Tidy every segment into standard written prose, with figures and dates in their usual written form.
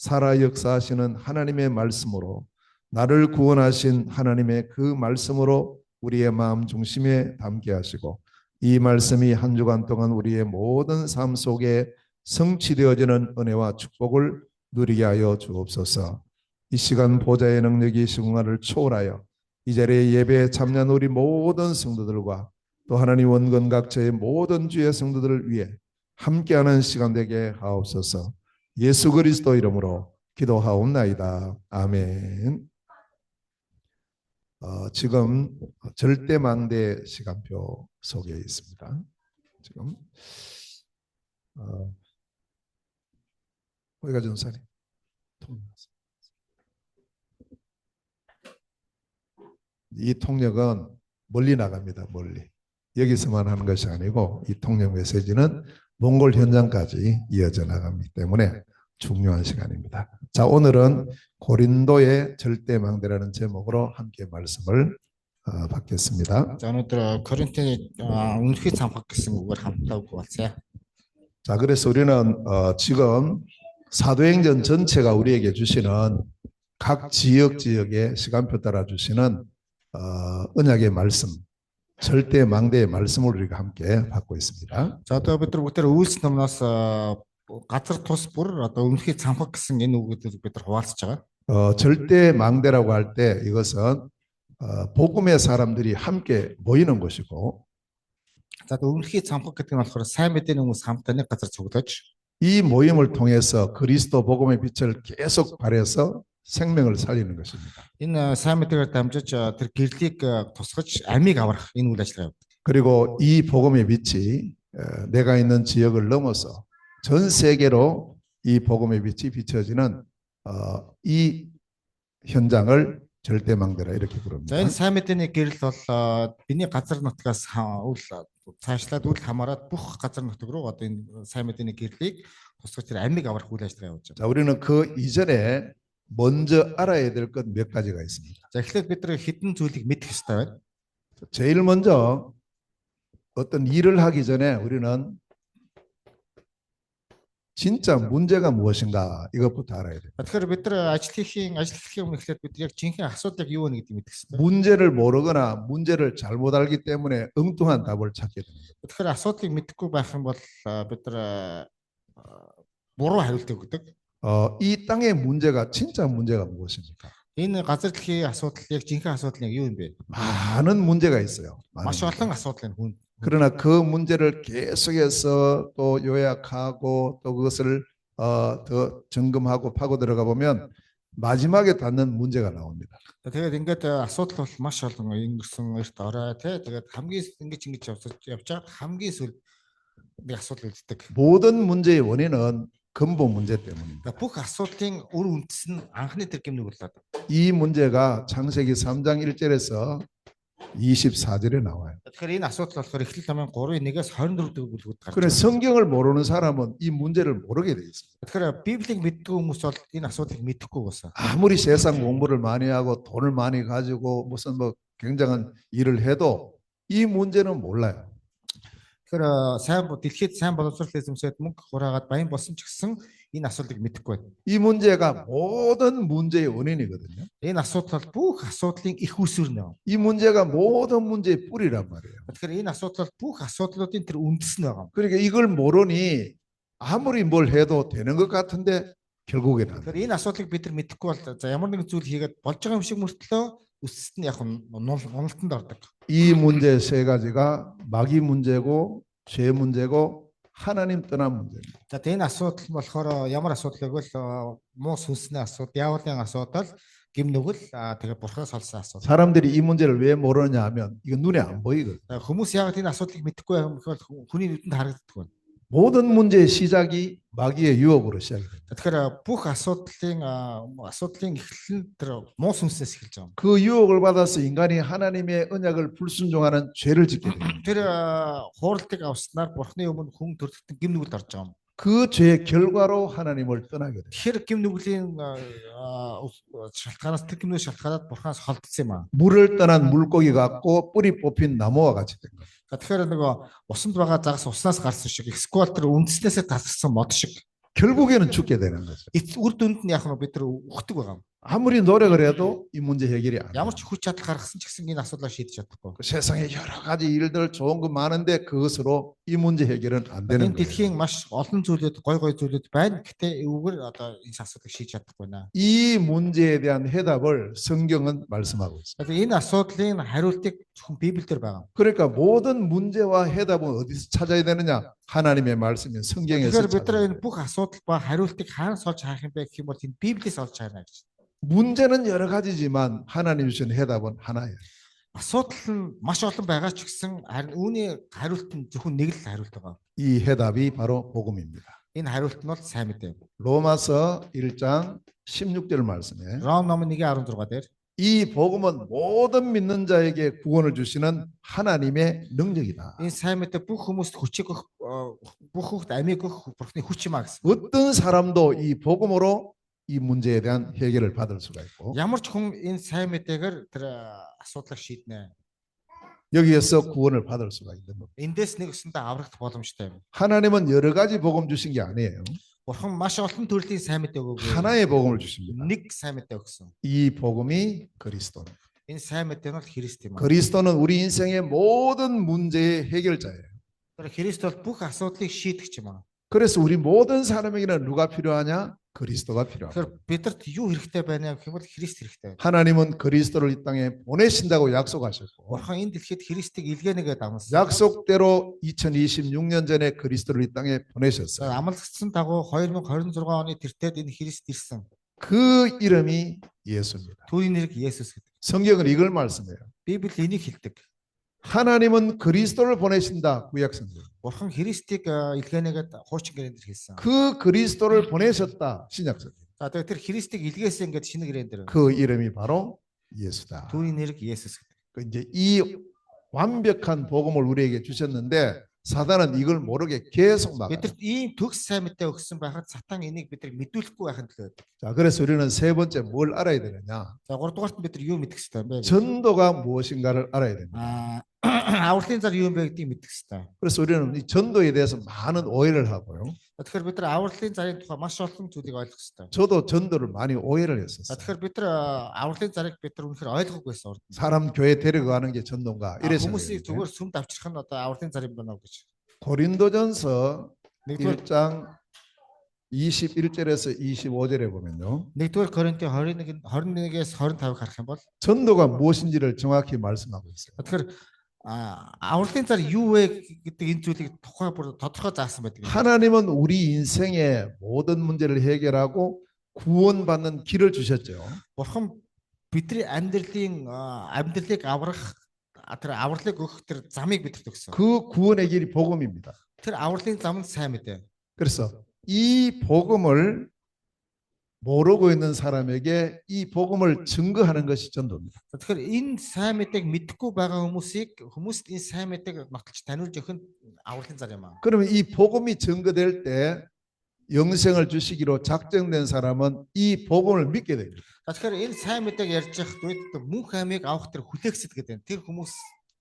살아 역사하시는 하나님의 말씀으로 나를 구원하신 하나님의 그 말씀으로 우리의 마음 중심에 담게 하시고 이 말씀이 한 주간 동안 우리의 모든 삶 속에 성취되어지는 은혜와 축복을 누리게 하여 주옵소서. 이 시간 보좌의 능력이 시공간을 초월하여 이 자리에 예배에 참여한 우리 모든 성도들과 또 하나님 원건 각처의 모든 주의 성도들을 위해 함께하는 시간 되게 하옵소서. 예수 그리스도 이름으로 기도하옵나이다. 아멘. 지금 절대망대 시간표 속에 있습니다. 지금 호의가 전사님 이 통역은 멀리 나갑니다. 멀리. 여기서만 하는 것이 아니고 이 통역 메시지는 몽골 현장까지 이어져 나가기 때문에 중요한 시간입니다. 자, 오늘은 고린도의 절대망대라는 제목으로 함께 말씀을 받겠습니다. 자, 오늘 고린도의 үнэхээр цамхаг гэсэн үгээр хамтдаа 보았어요. 자, 그래서 우리는 지금 사도행전 전체가 우리에게 주시는 각 지역의 시간표 따라 주시는 언약의 말씀, 절대망대의 말씀을 우리가 함께 받고 있습니다. За, одоо бид нар бүгд үйлс номноос газар тус бүр одоо үнэхээр цамхаг гэсэн энэ үгүүдийг бид нар хуваалцж байгаа. 절대망대라고 할 때 이것은 복음의 사람들이 함께 모이는 곳이고 За, үнэхээр цамхаг гэдэг нь болохоор сайн мэдээний хүмүүс хамтдаа нэг газар цуглаж 이 모임을 통해서 그리스도 복음의 빛을 계속 발해서 생명을 살리는 것입니다. Энэ сайн мэдээгээр дамжиж тэр гэрлийг тусгаж амийг аврах энэ үйл ажиллагаа. 그리고 이 복음의 빛이 내가 있는 지역을 넘어서 전 세계로 이 복음의 빛이 비춰지는 이 현장을 절대망대라 이렇게 부릅니다. За, энэ сайн мэдээний гэрэл бол биний газар нутгаас цаашлаад үл хамааран бүх газар нутаг руу одоо энэ сайн мэдээний гэрлийг тусгаж тэр амийг аврах үйл ажиллагаа явуулж байгаа. 자, 우리는 그 이전에 먼저 알아야 될 것 몇 가지가 있습니다. За, эхлээд бид нар хэдэн зүйлийг мэдэх ёстой байна. 제일 먼저 어떤 일을 하기 전에 우리는 진짜 문제가 무엇인가 이것부터 알아야 돼요. Тэгэхээр бид нар ажил хийхийн өмнө эхлээд бид яг жинхэнэ асуудал юу вэ гэдгийг мэдэх ёстой. 문제를 모르거나 문제를 잘못 알기 때문에 엉뚱한 답을 찾게 됩니다. Тэгэхээр асуудлыг мэдэхгүй байх юм бол бид нар буруу хариултыг өгдөг. 이 땅의 문제가 진짜 문제가 무엇입니까? Энэ газар дэлхийн асуудал яг жинхэнэ асуудал нь юу юм бэ? 많은 문제가 있어요. Маш олон асуудал энэ хүн. 그러나 그 문제를 계속해서 또 요약하고 또 그것을 더 점검하고 파고 들어가 보면 마지막에 닿는 문제가 나옵니다. Тэгээд ингээд асуудал бол маш олон ингэсэн эрт орой тий. Тэгээд хамгийн ингэж явж байгаа хамгийн сүүл нэг асуудал үлддэг. 모든 문제의 원인은 근본 문제 때문입니다. Бүх асуудлын үр үндэс нь анхны тэр гэмнүг болоод. 이 문제가 창세기 3장 1절에서 24절에 나와요. Тэгэхээр энэ асуудал болохоор Эхлэл номын 3:1-ээс 24 дэх бүлгүүд гарч 그래 성경을 모르는 사람은 이 문제를 모르게 돼 있습니다. Тэгэхээр Библийг мэддэг хүмүүс бол энэ асуудлыг мэдэхгүй байсан. 아무리 세상 공부를 많이 하고 돈을 많이 가지고 무슨 뭐 굉장한 일을 해도 이 문제는 몰라요. Тэгэхээр сайн дэлхийд сайн боловсрол эзэмсээд мөнгө хураагаад баян болсон ч гэсэн энэ асуудлыг мэдэхгүй байна. 이 문제가 모든 문제의 원인이거든요. Энэ асуудал бол бүх асуудлын их үүсвэр нэ. 이 문제가 모든 문제의 뿌리란 말이에요. Тэгэхээр энэ асуудал бүх асуудлуудын тэр үндэс нь байгаа. 그러니까 이걸 모르니 아무리 뭘 해도 되는 것 같은데 결국에는 Тэгэхээр энэ асуудлыг бид нар мэдэхгүй бол за ямар нэгэн зүйл хийгээд болж байгаа юм шиг мөртлөө өсөлт нь яг уналтанд ордог. 이 문제 세 가지가 마귀 문제고 죄 문제고 하나님 떠난 문제입니다. За энэ асуудал болохоор ямар асуудал гэвэл муу сүнсний асуудал, диаволын асуудал, гим нүгэл тэгээ бурхаас олсон асуудал. 사람들이 이 문제를 왜 모르느냐 하면 이거 눈에 안 보이거든요. Хүмүүс яагаад энэ асуудлыг мэдэхгүй юм гэвэл хүний нүдэнд харагддаг байна. 모든 문제의 시작이 마귀의 유혹으로 시작됩니다. Тэгэхээр бүх асуудлын эхлэл нь тэр муу сүнснээс эхэлж байгаа. 그 유혹을 받아서 인간이 하나님의 언약을 불순종하는 죄를 짓게 됩니다. Тэр хууралтыг авснаар бурхны өмнө хүн төрөлтөнд гим нүгэлд орж байгаа юм. 그 죄의 결과로 하나님을 떠나게 됩니다. Тэгэхээр гим нүглийн шалтгаанаас тэр гим нүглийн шалтгаанаад бурхаас холдсон юм аа. 물을 떠난 물고기 같고 뿌리 뽑힌 나무와 같이 된 거예요. Тэгэхээр нөгөө усанд байгаа загас уснаас гарсан шиг, эсвэл тэр үндэснээсээ тасарсан мод шиг. 결국에는 죽게 되는 거죠. Үр дүнд нь яг нь бид нар ухдаг байгаа юм. 아무리 노력을 해도 이 문제 해결이 안 돼요. Ямар ч хүч чадал гаргасан ч гэсэн энэ асуудлаа шийдэж чадахгүй. 그 세상에 여러 가지 일들 좋은 거 많은데 그것으로 이 문제 해결은 안 되는 Энэ 거예요. дэлхийн маш олон зүйлүүд гой зүйлүүд байна. Гэтэ эвгээр одоо энэ асуудлыг шийдэж чадахгүй байна. 이 문제에 대한 해답을 성경은 말씀하고 있어요. Тэгэхээр энэ асуудлын хариултыг зөвхөн Библиэлд байгаа. 그러니까 모든 문제와 해답은 어디서 찾아야 되느냐? 하나님의 말씀인 성경에서 Тэгэхээр бид нар 찾아야 энэ 돼요. бүх асуудал ба хариултыг хаанаас олж харах юм бэ гэх юм бол энэ Библиэс олж харна гэж. 문제는 여러 가지지만 하나님 주신 해답은 하나예요. Асуудал нь маш олон байгаа ч гэсэн харин үүний хариулт нь зөвхөн нэг л хариулт байгаа. 이 해답이 바로 복음입니다. Энэ хариулт нь бол сайн мэдээ. 로마서 1장 16절 말씀에 Ром номын 1:16 дээр 이 복음은 모든 믿는 자에게 구원을 주시는 하나님의 능력이다. энэ сайн мэдээ бүх хүмүүст хүчийг өгөх бүх хүүхд амийг өгөх Бурхны хүч юм а гэсэн. 어떤 사람도 이 복음으로 이 문제에 대한 해결을 받을 수가 있고 Ямар ч хүн энэ сайн мэдээгээр тэр асуудлыг шийднэ. 여기에서 구원을 받을 수가 있는 겁니다. Эндээс нэг өсөндөө аврагдах боломжтой юм. 하나님은 여러 가지 복음 주신 게 아니에요. Бурхан маш олон төрлийн сайн мэдээ өгөөгүй. 하나의 복음을 주십니다. Нэг сайн мэдээ өгсөн. 이 복음이 그리스도입니다. Энэ сайн мэдээ нь бол Христ юм а. 그리스도는 우리 인생의 모든 문제의 해결자예요. Тэр Христ бол бүх асуудлыг шийдэгч юм а. 그래서 우리 모든 사람에게는 누가 필요하냐? 그리스도가 필요합니다. Тэгэхээр бидэрт юу хэрэгтэй байна гэх юм бол Христ хэрэгтэй. 하나님은 그리스도를 이 땅에 보내신다고 약속하셨고 Бурхан энэ дэлхийд Христийг илгээнэгээ дамсан. 약속대로 2026년 전에 그리스도를 이 땅에 보내셨어요. Амлагдсан дагуу 2026 оны тэртээд энэ Христ ирсэн. 그 이름이 예수입니다. Түүний нэрийг Есүс гэдэг. 성경은 이걸 말씀해요. Библи энийг хэлдэг. 하나님은 그리스도를 보내신다. 구약 성경. Бурхан Христийг илгээнэгээд хуучин гэрэн дээр хэлсэн. 그 그리스도를 보내셨다. 신약 성경. За тэгээд тэр Христийг илгээсэн ингээд шинэ гэрэн дээр. 그 이름이 바로 예수다. Түүний нэрийг Есүс гэдэг. 그 이제 이 완벽한 복음을 우리에게 주셨는데 사단은 이걸 모르게 계속 막아요. Бидэрт ийм төгс сайн мэдээ өгсөн байхад сатан энийг бидрийг мэдүүлэхгүй байхын төлөө. 자, 그래서 우리는 세 번째 뭘 알아야 되느냐? За 3 дугаарт бид нар юу мэдэх хэрэгтэй юм бэ? 전도가 무엇인가를 알아야 됩니다. Авралын зар юу юм бэ гэдгийг мэдэх хэрэгтэй. 그래서 우리는 이 전도에 대해서 많은 오해를 하고요. Тэгэхээр бид нар авралын зарын тухай маш олон зүйлийг ойлгох хэрэгтэй. 저도 전도를 많이 오해를 했었어요. Тэгэхээр бид нар авралын зарыг бид нар үнэхээр ойлгохгүйсэн урд. 사람 교회 데려가는 게 전도인가 이래서 Хүмүүсийг зүгээр сүмд авчрах нь одоо авралын зар юм байна уу гэж. 고린도전서 Нэгдүгээр 1장 21절에서 25절에 보면요. нэгдүгээр Коринтын 21-ээс 25-ыг харах юм бол 전도가 무엇인지를 정확히 말씀하고 있어요. тэгэхээр авралын зар юу вэ гэдэг энэ зүйлийг тухай бүр тодорхой заасан байдаг. 하나님은 우리 인생의 모든 문제를 해결하고 구원받는 길을 주셨죠. Бурхан бидний амьдралыг аврах тэр авралыг өгөх тэр замыг бидэнд өгсөн. 그 구원의 길이 복음입니다. Тэр авралын зам нь сайн мэдээ. 그래서 이 복음을 모르고 있는 사람에게 이 복음을 증거하는 것이 전도입니다. Тэгэхээр энэ сайн мэдээг мэдэхгүй байгаа хүмүүст энэ сайн мэдээг нотолж таниулж өгөх нь авралын зар юм аа. 그러면 이 복음이 증거될 때 영생을 주시기로 작정된 사람은 이 복음을 믿게 됩니다. Тэгэхээр энэ сайн мэдээг ярьж явах үед мөнх аймыг авах тэр хүлээхсэд гэдэг. Тэр хүмүүс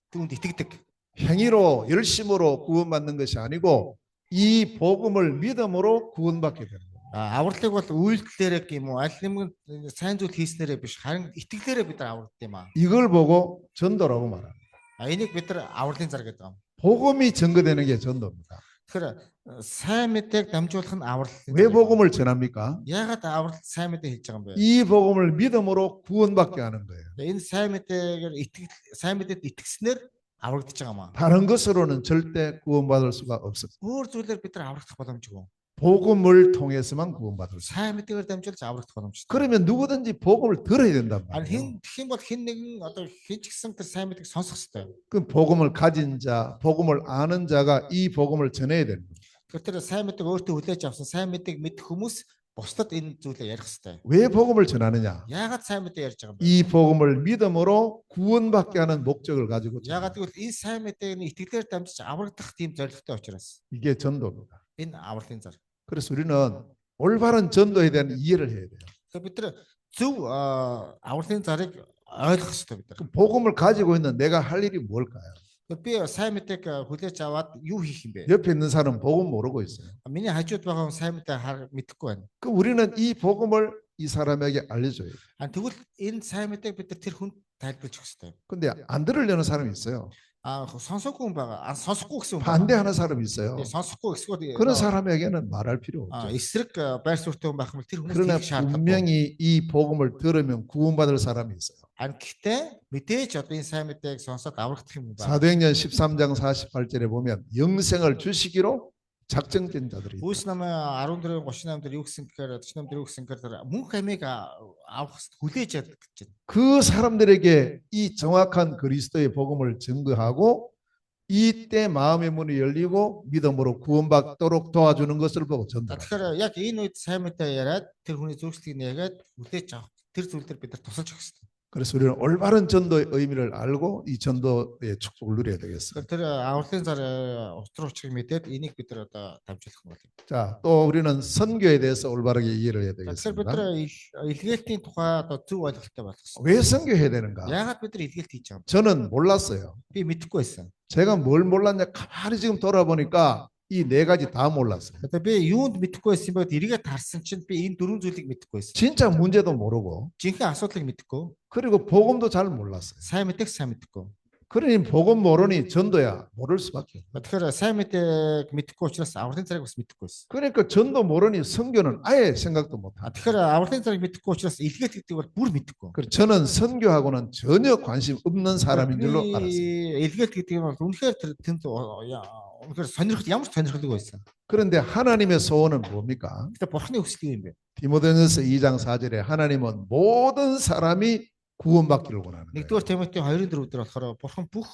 түүнд итгэдэг. 행위로 열심으로 구원받는 것이 아니고 이 복음을 믿음으로 구원받게 됩니다. Авралыг бол үйлдэлээрээ гэх юм уу аль нэгэн сайн зүйл хийснээрээ биш харин итгэлээрээ бид нар аврагдсан юм аа. 이걸 보고 전도라고 말합니다. Энийг бид нар авралын зар гэдэг юм. 복음이 증거되는 게 전도입니다. Тэгэхээр сайн мэдээг дамжуулах нь аврал. 왜 복음을 전합니까? Яагаад аврал сайн мэдээ хэлж байгаа юм бэ? 이 복음을 믿음으로 구원받게 하는 거예요. Энэ сайн мэдээгээр сайн мэдээд итгэснээр аврагдаж байгаа юм аа. 다른 것으로는 절대 구원받을 수가 없습니다. Өөр зүйлээр бид нар аврагдах боломжгүй. 복음을 통해서만 구원받을 수. Сайн мэдээгээр дамжуулж аврагдах боломжтой. 그러면 누구든지 복음을 들어야 된단 아니 말이에요. тэгэх юм бол хэн нэгэн одоо хэн ч гэсэн тэр сайн мэдээг сонсох хэрэгтэй. 그 복음을 가진 자, 복음을 아는 자가 이 복음을 전해야 됩니다. Тэгэхээр тэр сайн мэдээг өөртөө хүлээж авсан сайн мэдээг мэдэх хүмүүс бусдад энэ зүйлээ ярих хэрэгтэй. 왜 복음을 전하느냐? Яагаад сайн мэдээ ярьж байгаа юм бэ? 이 복음을 믿음으로 구원받게 하는 목적을 가지고 Яагаад гэвэл энэ сайн мэдээг нь итгэлээр дамжиж аврагдах тийм зорилготой учраас. 이게 전도입니다. Энэ авралын зар. 그래서 우리는 올바른 전도에 대한 이해를 해야 돼요. Тэгэхээр бид нар зөв авралын зарыг ойлгох хэрэгтэй бид нар. 그 복음을 가지고 있는 내가 할 일이 뭘까요? Би сайн мэдээг хүлээж аваад юу хийх юм бэ? 옆에 있는 사람은 복음 모르고 있어요. Миний хажууд байгаа хүн сайн мэдээ мэдэхгүй байна. 그 우리는 이 복음을 이 사람에게 알려줘요. Тэгвэл энэ сайн мэдээг бид нар тэр хүнд тайлбарлах хэрэгтэй. 근데 안 들으려는 사람이 있어요. Сонсоогүй хүн байгаа. Сонсохгүй гэсэн хүн байгаа. 반대하는 사람이 있어요. сонсохгүй эсвэл 그런 사람에게는 말할 필요 없죠. эсрэг байр суурьтай хүн байх юм бол тэр хүмүүс 그러나 хийх шаардлагагүй. 분명히 이 복음을 들으면 구원받을 사람이 있어요. Гэхдээ мэдээж одоо энэ сайн мэдээг сонсоод аврагдах юм байна. 사도행전 13장 48절에 보면 영생을 주시기로 작정된 자들이 있다. Үйлс намын 14-ийн 38 дээр юу гэсэн гэхээр 48 дээр юу гэсэн гэхээр мөнх амийг авах хүлээж яддаг гэж байна. 그 사람들에게 이 정확한 그리스도의 복음을 증거하고 이때 마음의 문이 열리고 믿음으로 구원받도록 도와주는 것을 보고 전달합니다. Тэгэхээр яг энэ үед сайн мэдээ яриад тэр хүний зөвшлийг нээгээд хүлээж авах тэр зүйл дээр бид нар тусалж өгөх хэрэгтэй. 그래서 우리는 올바른 전도의 의미를 알고 이 전도의 축복을 누려야 되겠어요. Тэр авралын зар утга учирыг мэдээд энийг бид нар одоо дамжуулах юм байна. 자, 또 우리는 선교에 대해서 올바르게 이해를 해야 Тэгэхээр бид 되겠습니다. нар илгээлтийн тухай одоо зөв ойлголттой болох хэрэгтэй. 왜 선교해야 되는가? Яагаад бид нар илгээлт хийж байгаа юм? 저는 몰랐어요. Би мэдэхгүй байсан. 제가 뭘 몰랐냐 가만히 지금 돌아보니까 이 네 가지 다 몰랐어요. Одоо би юунд мэдэхгүй байсан юм бэ? Эргээд харсан чинь би энэ дөрвөн зүйлийг мэдэхгүй байсан. 진짜 문제도 모르고 Жинхэнэ асуудлыг мэдэхгүй. 그리고 복음도 잘 몰랐어요. Сайн мэдээг сайн мэдэхгүй. 그러니 복음 모르니 전도야 모를 수밖에 없어요. Тэгэхээр сайн мэдээг мэдэхгүй учраас авралын зарыг бас мэдэхгүй байсан. 그러니까 전도 모르니 선교는 아예 생각도 못하고. Тэгэхээр авралын зарыг мэдэхгүй учраас илгээлт гэдэг бол бүр мэдэхгүй. 그래서 저는 선교하고는 전혀 관심 없는 사람인 줄로 알았어요. Илгээлт гэдэг нь бол үнэхээр тэнд үнэхээр сонирхол ямар ч сонирхолтой байсан. 그런데 하나님의 소원은 뭡니까? Гэтэ бурхны хүсэл юу юм бэ? 디모데전서 2장 4절에 하나님은 모든 사람이 구원받기를 원하는 거예요. 1-р Тимоти 2:4 дээр болохоор бурхан бүх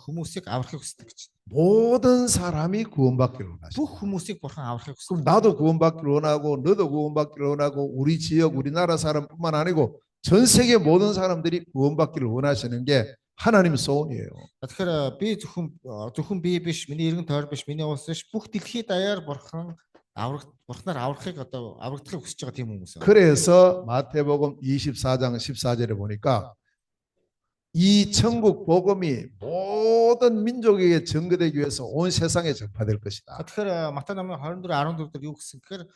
хүмүүсийг аврахыг хүсдэг гэж. 모든 사람이 구원받기를 원하시는 Бүх хүмүүсийг бурхан аврахыг 그럼 хүсдэг. 나도 구원받기를 원하고 너도 구원받기를 원하고 우리 지역 우리나라 사람뿐만 아니고 전 세계 모든 사람들이 구원받기를 원하시는 게 하나님의 소원이에요. Тэгэхээр би зөвхөн би биш, миний иргэн тойр биш, миний улс биш, бүх дэлхийд даяар бурхнаар аврахыг одоо аврагдахыг хүсэж байгаа тийм хүмүүс. 그래서 마태복음 24장 14절에 보니까 이 천국 복음이 모든 민족에게 전거되기 위해서 온 세상에 전파될 것이다. Тэгэхээр Матай намын 24:14 дээр юу гэсэн гэхээр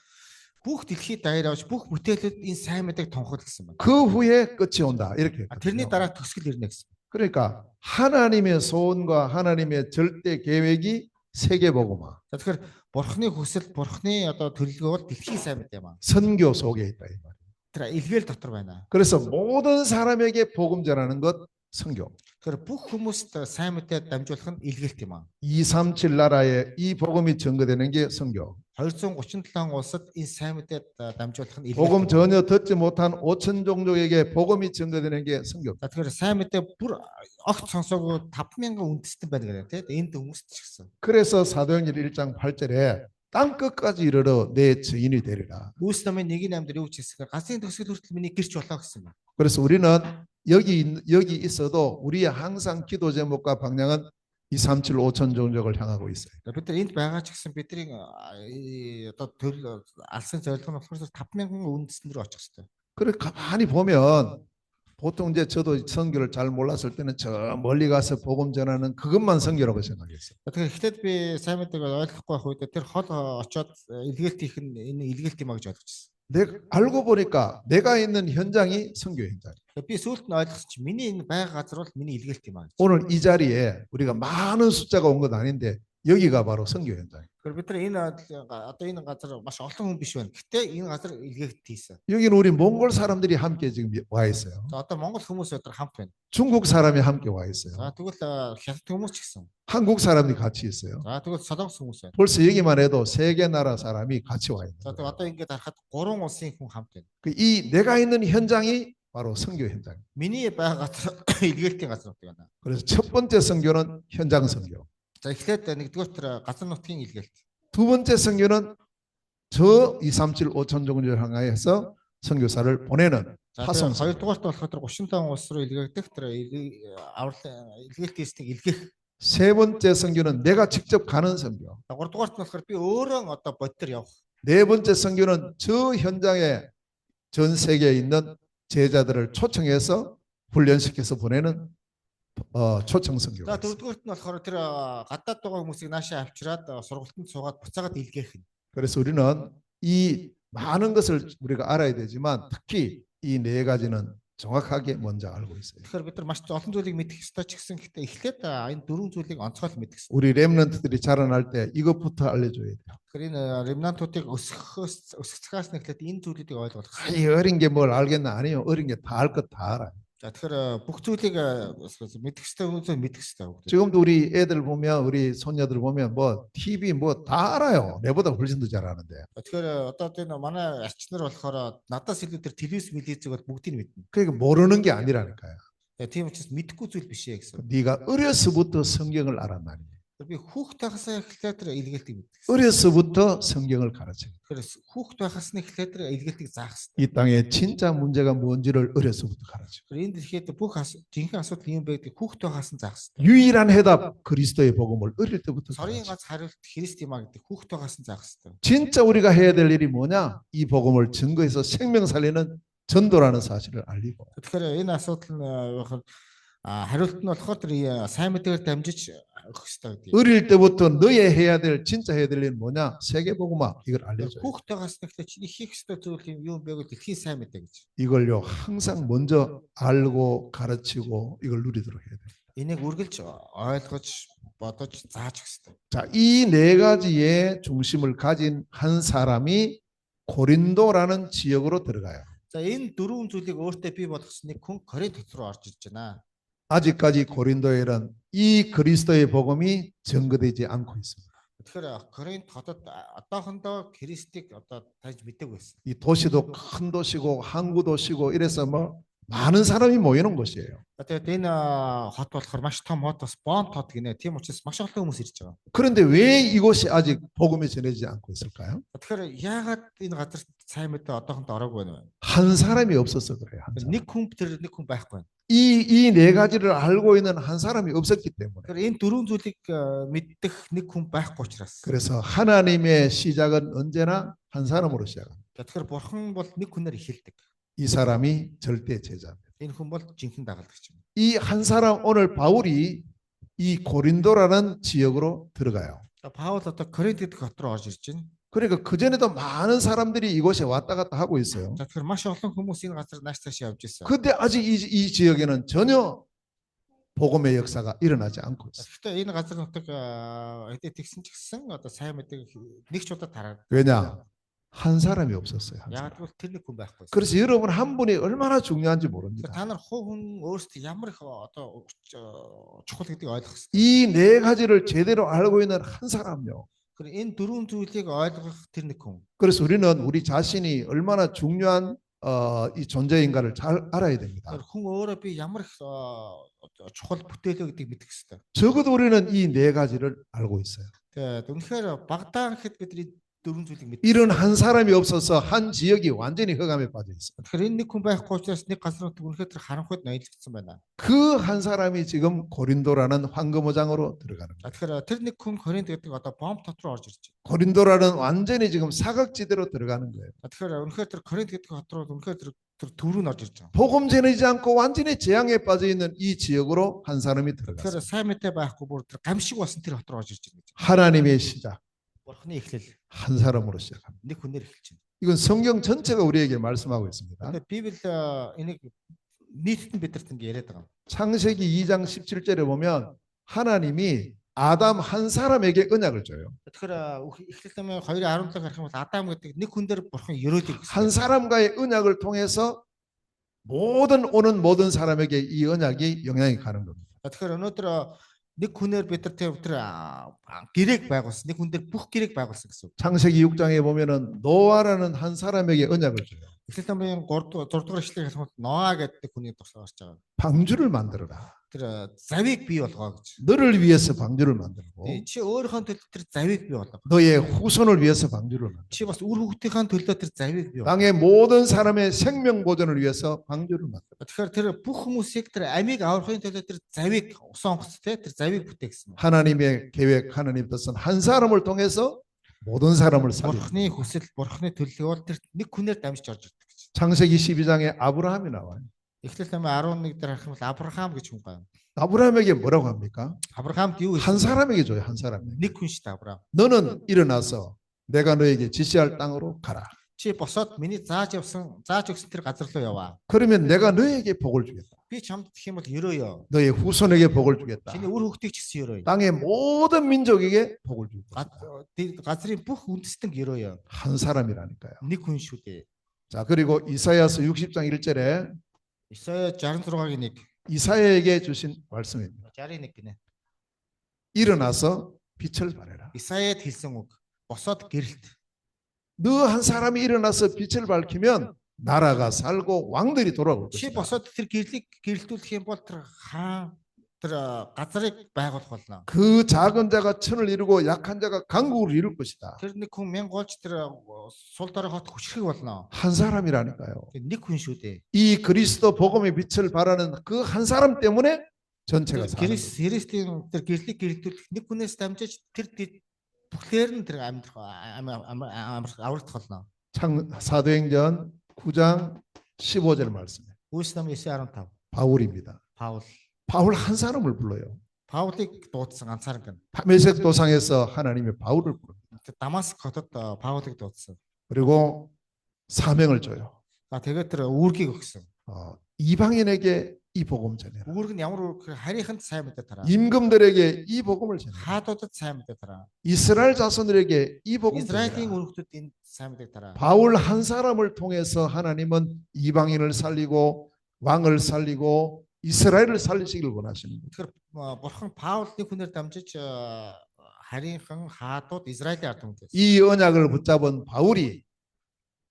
бүх дэлхийд даяар явж бүх бүтээлүүд энэ сайн мэдээг тунхаглал гэсэн байна. 그 후에 끝이 온다. 이렇게. тэрний 했거든요. дараа төгсгөл ирнэ гэсэн. 그러니까 하나님의 소원과 하나님의 절대 계획이 세계 복음화, Тэгэхээр бурхны хүсэл, бурхны одоо төлөвлөгөө бол дэлхийн сайн мэдээ маа. 선교 속에 있다 이 말이에요. Тэр илгээл дотор байна. 그래서 모든 사람에게 복음 전하는 것 선교. Тэгэхээр бүх хүмүүст сайн мэдээ дамжуулах нь илгээлт юм аа. 237 나라에 이 복음이 전거되는 게 선교. 237 улсад энэ сайн мэдээ дамжуулах нь 복음 илгээлт. 전혀 듣지 못한 5천 종족에게 복음이 전거되는 게 선교. Тэгэхээр сайн мэдээ бүр огт сонсоогүй 5,000 үндэстэн байна гэдэг тийм. Энд хүмүүст ч гэсэн. 그래서 사도행전 1장 8절에 땅 끝까지 이르러 내 증인이 되리라. Үйлс намын 1:8 дээр юу ч хэлсээр газрын төгсгөл хүртэл миний гэрч болоо гэсэн байна. 그래서 우리는 여기 있어도 우리의 항상 기도 제목과 방향은 237 5천 종족을 향하고 있어요. бид нар энд байгаа ч гэсэн бидний одоо төл алсын зорилго нь болохоор 5,000 үндэстэн рүү очих хэрэгтэй. 그래 가만히 보면 보통 이제 저도 선교를 잘 몰랐을 때는 저 멀리 가서 복음 전하는 그것만 선교라고 생각했어요. Тэгэхээр эхлээд би сайн мэдээг ойлгохгүй байх үед тэр хол очоод илгээлт хийх нь энэ илгээлт юм а гэж ойлгочихсон. 내가 알고 보니까 내가 있는 현장이 선교 현장. Би сүүлд нь ойлгосон чинь миний энэ байга газар бол миний илгээлт юм а гэж. 오늘 이 자리에 우리가 많은 숫자가 온 건 아닌데 여기가 바로 선교 현장. Тэгэхээр бид нар энэ одоо энэ газар маш олон хүн биш байна. Гэтэ энэ газар илгээлт хийсэн. 여기는 우리 몽골 사람들이 함께 지금 와 있어요. За одоо Монгол хүмүүс өдөр хамт байна. 중국 사람이 함께 와 있어요. За тэгвэл хятад хүмүүс ч гэсэн. 한국 사람들이 같이 있어요. За тэгвэл солонгос хүмүүс байна. 벌써 여기만 해도 세 개 나라 사람이 같이 와 있는 За 거예요. одоо ингээд харахад 3 улсын хүн хамт байна. 이 내가 있는 현장이 바로 선교 현장. Миний байга газар илгээлтийн газар гэдэг байна. 그래서 첫 번째 선교는 현장 선교. За эхлээд нэгдүгээр тэр газар нутгийн илгээлт. 두 번째 선교는 저 237 5천 종족을 향해서 선교사를 보내는 За 파송. хоёрдугаарт болохоор тэр 35 улс руу илгээгдэх тэр илгээлт хийснийг илгээх. 세 번째 선교는 내가 직접 가는 선교. За гуравдугаарт нь болохоор би өөрөө одоо бодтер явах. 네 번째 선교는 저 현장에 전 세계에 있는 제자들을 초청해서 훈련시켜서 보내는 초청 За 선교가 있어요. дөрөвдүгürt нь болохоор тэр гадаад байгаа хүмүүсийг наашаа авчираад сургалтанд суугаад буцаагаад илгээх. 그래서 우리는 이 많은 것을 우리가 알아야 되지만 특히 이 네 가지는 정확하게 먼저 알고 있어요. Тэгэхээр бид нар маш олон зүйлийг мэдэх ёстой ч гэсэн гэхдээ эхлээд энэ дөрвөн зүйлийг онцгой мэдэх ёстой. 우리 렘넌트들이 자라날 때 이것부터 알려줘야 돼요. Тэгэхээр энэ ремнантуудыг өсгөхөөс эхлээд энэ зүйлүүдийг ойлгох хэрэгтэй. 이 어린 게 뭘 알겠나? 아니요, 어린 게 다 알 것 다 알아요. За тэгэхээр бүх зүйлийг мэдэх ёстой, үнэхээр мэдэх ёстой. 지금도 우리 애들 보면 우리 손녀들 보면 뭐 TV 뭐 다 알아요. 내보다 훨씬 더 잘하는데. Тэгэхээр одоо энэ манай арчнаар болохоор надаас илүү тэр телевиз мэлизээг бүгдийг мэднэ. 그러니까 모르는 게 아니라니까요. Тийм учраас мэдэхгүй зүйл биш ээ гэсэн. 네가 어려서부터 성경을 알란 말이에요. Би хүүхд байхасаа эхлээд тэр илгээлтийг мэддэг. 어려서부터 성경을 가르쳐요. Тэгэхээр хүүхд байхаас нь эхлээд тэр илгээлтийг заах хэрэгтэй. 이 땅에 진짜 문제가 뭔지를 어려서부터 가르쳐요. Тэгэхээр энэ дэлхийд бүх жинхэнэ асуудал юм байдаг хүүхд байхаас нь заах хэрэгтэй. 유일한 해답 그리스도의 복음을 어릴 때부터 Сорын 가르쳐요. гац хариулт Христ юм а гэдэг хүүхд байхаас нь заах хэрэгтэй. 진짜 우리가 해야 될 일이 뭐냐? 이 복음을 증거해서 생명 살리는 전도라는 사실을 알리고 Тэгэхээр энэ асуудал нь хариулт нь болохоор тэр сайн мэдээгээр дамжиж өгөх хэрэгтэй гэдэг. 어릴 때부터 너의 해야 될 진짜 해야 될 일은 뭐냐? 세계복음화 이걸 알려줘요. Хүүхд байгаас нь эхлээд чиний хийх ёстой зүйл юм бэ гэж дэлхийн сайн мэдээ гэж. 이걸요 항상 먼저 알고 가르치고 이걸 누리도록 해야 돼요. Энийг үргэлж ойлгож бодож зааж өгөх хэрэгтэй. 자, 이 네 가지의 중심을 가진 한 사람이 고린도라는 지역으로 들어가요. За энэ дөрвөн зүйлийг өөртөө бий болгосон нэг хүн Коринт руу орж ирж байна. 아직까지 고린도에는 이 그리스도의 복음이 증거되지 않고 있습니다. Тэгэхээр Коринт хотод одоохондоо Христийг одоо тааж мэдээгүй байсан. 이 도시도 큰 도시고 항구 도시고 이래서 뭐 많은 사람이 모이는 곳이에요. Тэгээд энэ хот болохоор маш том хот бас Бонт хот гинэ. Тийм учраас маш олон хүмүүс ирж байгаа. 그런데 왜 이곳이 아직 복음이 전해지지 않고 있을까요? Тэгэхээр яагаад энэ газар сайн мэдээ одоохондоо ороогүй байна вэ? 한 사람이 없어서 그래요. 한 사람. Нэг хүн тэр нэг хүн байхгүй байна. 이 네 가지를 알고 있는 한 사람이 없었기 때문에. Тэгэхээр энэ дөрвөн зүйлийг мэддэг нэг хүн байхгүй учраас. 그래서 하나님의 시작은 언제나 한 사람으로 시작합니다. Тэгэхээр бурхан бол нэг хүнээр эхэлдэг. 이 사람이 절대 제자입니다. Энэ хүн бол жинхэнэ дагалдагч юм. 이 한 사람 오늘 바울이 이 고린도라는 지역으로 들어가요. Паул одоо Коринт гэдэг хот руу орж ирж байна. 그러니까 그 전에도 많은 사람들이 이곳에 왔다 갔다 하고 있어요. За тэгэхээр маш олон хүмүүс энэ газар нааш цааш явж ирсэн. 근데 아직 이 지역에는 전혀 복음의 역사가 일어나지 않고 있어요. Гэхдээ энэ газар нутаг эдээ тэгсэн ч гэсэн одоо сайн мэдээг нэг ч удаа тараад. 왜냐? 한 사람이 없었어요. 한 Яг 사람. бол тэр нэг хүн байхгүй. 그래서 여러분 한 분이 얼마나 중요한지 모릅니다. Та нар хувь хүн өөрсдөө ямар их одоо чухал гэдгийг ойлгох хэрэгтэй. 이 네 가지를 제대로 알고 있는 한 사람요. Тэгэхээр энэ дөрвөн зүйлийг ойлгох тэр нэг хүн. 그래서 우리는 우리 자신이 얼마나 중요한 이 존재인가를 잘 알아야 됩니다. Тэр хүн өөрөө би ямар их чухал бүтээлөө гэдгийг мэдэх хэрэгтэй. 적어도 우리는 이 네 가지를 알고 있어요. Тэгээд үнэхээр багтаа гэхэд бидний дөрвөн зүйлийг мэддэг. 이런 한 사람이 없어서 한 지역이 완전히 흑암에 빠져 있어요. Тэгэхээр энэ нэг хүн байхгүй учраас нэг газар нутаг үнэхээр тэр харанхуйд ноёлгдсон байна. 그 한 사람이 지금 고린도라는 황금어장으로 들어가는 거예요. Тэгэхээр тэр нэг хүн Коринт гэдэг одоо бомб тот руу орж ирж байна. 고린도라는 완전히 지금 사각지대로 들어가는 거예요. Тэгэхээр үнэхээр тэр Коринт гэдэг хот руу үнэхээр тэр төв рүү орж ирж байгаа. 복음 전하지 않고 완전히 재앙에 빠져 있는 이 지역으로 한 사람이 Тэгэхээр 들어갔어요. сайн мэдээ байхгүй бүр тэр гамшиг болсон тэр хот руу орж ирж байна гэж. 하나님의 시작 Бурхны эхлэл 한 사람으로 시작합니다. нэг хүнээр эхэлж байна. 이건 성경 전체가 우리에게 말씀하고 있습니다. Тэгээд Библи энийг нийтэд нь бидэрт ингэ яриад байгаа. 창세기 2장 17절에 보면 하나님이 아담 한 사람에게 언약을 줘요. Тэгэхээр эхлэл намын 2:17 гарах юм бол Адам гэдэг нэг хүн дээр бурхан ерөөдийг 한 사람과의 언약을 통해서 모든 모든 사람에게 이 언약이 영향이 가는 겁니다. Тэгэхээр өнөөдөр нэг хүнээр бид нар тэр гэрээг байгуулсан. Нэг хүн дээр бүх гэрээг байгуулсан гэсэн үг. 창세기 6장에 보면은 노아라는 한 사람에게 언약을 줘요. Эхлэл намын 3 дугаар эшлэгийг харах юм бол Ноа гэдэг хүний тусгаар гарч байгаа. 방주를 만들어라. Тэр завийг бий болгоо гэж. 너를 위해서 방주를 만들고 Чи өөрийнхөө төлөө тэр завийг бий болгоо. 너의 후손을 위해서 방주를 만들고 Чи бас үр хүүхдийнхээ төлөө тэр завийг бий болгоо. 땅의 모든 사람의 생명 보존을 위해서 방주를 만들고 Тэгэхээр тэр бүх хүмүүсийг тэр амийг аврахын төлөө тэр завийг сонгоц те тэр завийг бүтээгсэн. 하나님의 계획, 하나님 뜻은 한 사람을 통해서 모든 사람을 살리고 Бурхны хүсэл, бурхны төлөвлөгөө бол тэр нэг хүнээр дамжиж орж ирдэг гэж. 창세기 12장에 아브라함이 나와요. Эхлэл намын 11 дээр харах юм бол Авраам гэж хүн байна. 아브라함에게 뭐라고 합니까? Авраамд юу 한 хэлсэн? 사람에게 줘요. 한 사람에게. Нэг хүн шүү дээ Авраам. 너는 일어나서 내가 너에게 지시할 땅으로 가라. Чи босоод миний зааж өгсөн тэр газар руу яваа. 그러면 내가 너에게 복을 주겠다. Би чамд гэх юм бол ерөөё. 너의 후손에게 복을 주겠다. Чиний үр хүүхдийг ч гэсэн ерөөё. 땅의 모든 민족에게 복을 주겠다. Газрын бүх үндэстэн ерөөё. 한 사람이라니까요. Нэг хүн шүү дээ. 자, 그리고 이사야서 60장 1절에 Исая 66-гийн 1. 이사야에게 주신 말씀입니다. 61 гинэ. 일어나서 빛을 발해라. Исаяд хэлсэн үг. Босоод гэрэлт. 너 한 사람이 일어나서 빛을 밝히면 나라가 살고 왕들이 돌아올 Чи 것이다. босоод тэр гэрлийг гэрэлтүүлэх юм бол тэр хаан тэр газрыг байгуулах болно. 그 작은 자가 천을 이루고 약한 자가 강국을 이룰 것이다. Тэр нэг хүн мянга болж тэр сул дорой хот хүчрэх болно. 한 사람이라니까요. Нэг хүн шүү дээ. 이 그리스도 복음의 빛을 발하는 그 한 사람 때문에 전체가 사는 거예요. Христийн тэр гэрлийг гэрэлтүүлэх нэг хүнээс дамжиж тэр бүхлээр нь тэр аврагдах болно. 사도행전 9장 15절 말씀에 Үйлс ном 9:15. 바울입니다. Паул. 바울 한 사람을 불러요. Паулыг дуудсан ганцаараа гэн. 다메섹 도상에서 하나님의 바울을 부릅니다. Дамаск хотод Паулыг дуудсан. 그리고 사명을 줘요. Тэгээд тэр үүргийг өгсөн. 이방인에게 이 복음 전해라. Үүрэг нь ямар үүрэг? Харийнханд сайн мэдээ тараа. 임금들에게 이 복음을 전해라. Хаадуудад сайн мэдээ тараа. 이스라엘 자손들에게 이 복음 Израилийн 전해라. өргөдөд энэ сайн мэдээ тараа. 바울 한 사람을 통해서 하나님은 이방인을 살리고 왕을 살리고 이스라엘을 살리시길 원하시는 거예요. Тэгэхээр бурхан Паулын хүнээр дамжиж харийнхан хаадууд Израилийн ард түмэд. 이 언약을 붙잡은 바울이